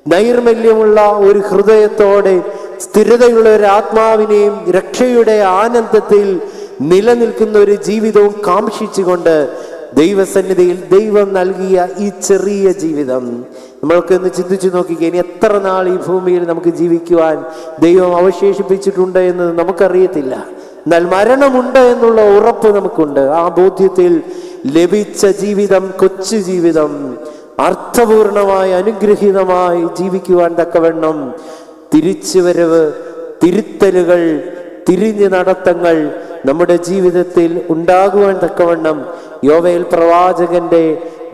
നൈർമല്യമുള്ള ഒരു ഹൃദയത്തോടെ സ്ഥിരതയുള്ള ഒരു ആത്മാവിനെയും രക്ഷയുടെ ആനന്ദത്തിൽ നിലനിൽക്കുന്ന ഒരു ജീവിതവും കാംക്ഷിച്ചുകൊണ്ട് ദൈവസന്നിധിയിൽ ദൈവം നൽകിയ ഈ ചെറിയ ജീവിതം നമ്മൾക്കൊന്ന് ചിന്തിച്ചു നോക്കിക്കുക. ഇനി എത്ര നാൾ ഈ ഭൂമിയിൽ നമുക്ക് ജീവിക്കുവാൻ ദൈവം അവശേഷിപ്പിച്ചിട്ടുണ്ട് എന്ന് നമുക്കറിയത്തില്ല. എന്നാൽ മരണമുണ്ട് എന്നുള്ള ഉറപ്പ് നമുക്കുണ്ട്. ആ ബോധ്യത്തിൽ ലഭിച്ച ജീവിതം, കൊച്ചു ജീവിതം, അർത്ഥപൂർണമായി അനുഗ്രഹീതമായി ജീവിക്കുവാൻ തക്കവണ്ണം തിരിച്ചുവരവ്, തിരുത്തലുകൾ, തിരിഞ്ഞു നടത്തങ്ങൾ നമ്മുടെ ജീവിതത്തിൽ ഉണ്ടാകുവാൻ തക്കവണ്ണം യോവേൽ പ്രവാചകന്റെ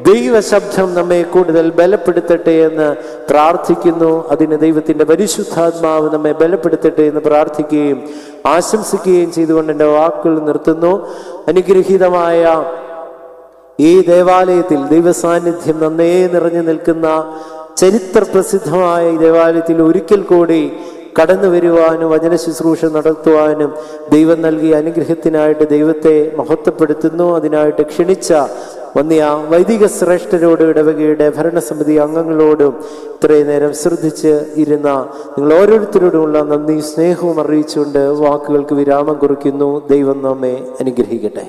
ദൈവശബ്ദം നമ്മെ കൂടുതൽ ബലപ്പെടുത്തട്ടെ എന്ന് പ്രാർത്ഥിക്കുന്നു. അതിന് ദൈവത്തിന്റെ പരിശുദ്ധാത്മാവ് നമ്മെ ബലപ്പെടുത്തട്ടെ എന്ന് പ്രാർത്ഥിക്കുകയും ആശംസിക്കുകയും ചെയ്തുകൊണ്ട് എൻ്റെ വാക്കുകൾ നിർത്തുന്നു. അനുഗ്രഹീതമായ ഈ ദേവാലയത്തിൽ ദൈവസാന്നിധ്യം നന്നേ നിറഞ്ഞു നിൽക്കുന്ന ചരിത്ര പ്രസിദ്ധമായ ഈ ദേവാലയത്തിൽ ഒരിക്കൽ കൂടി കടന്നു വരുവാനും വചന ശുശ്രൂഷ നടത്തുവാനും ദൈവം നൽകിയ അനുഗ്രഹത്തിനായിട്ട് ദൈവത്തെ മഹത്വപ്പെടുത്തുന്നു. അതിനായിട്ട് ക്ഷണിച്ച വന്നിയ വൈദിക ശ്രേഷ്ഠരോടും ഇടവകയുടെ ഭരണസമിതി അംഗങ്ങളോടും ഇത്രയും നേരം ശ്രദ്ധിച്ച് ഇരുന്ന നിങ്ങൾ ഓരോരുത്തരോടുമുള്ള നന്ദി സ്നേഹവും അറിയിച്ചുകൊണ്ട് വാക്കുകൾക്ക് വിരാമം കുറിക്കുന്നു. ദൈവം നമ്മെ അനുഗ്രഹിക്കട്ടെ.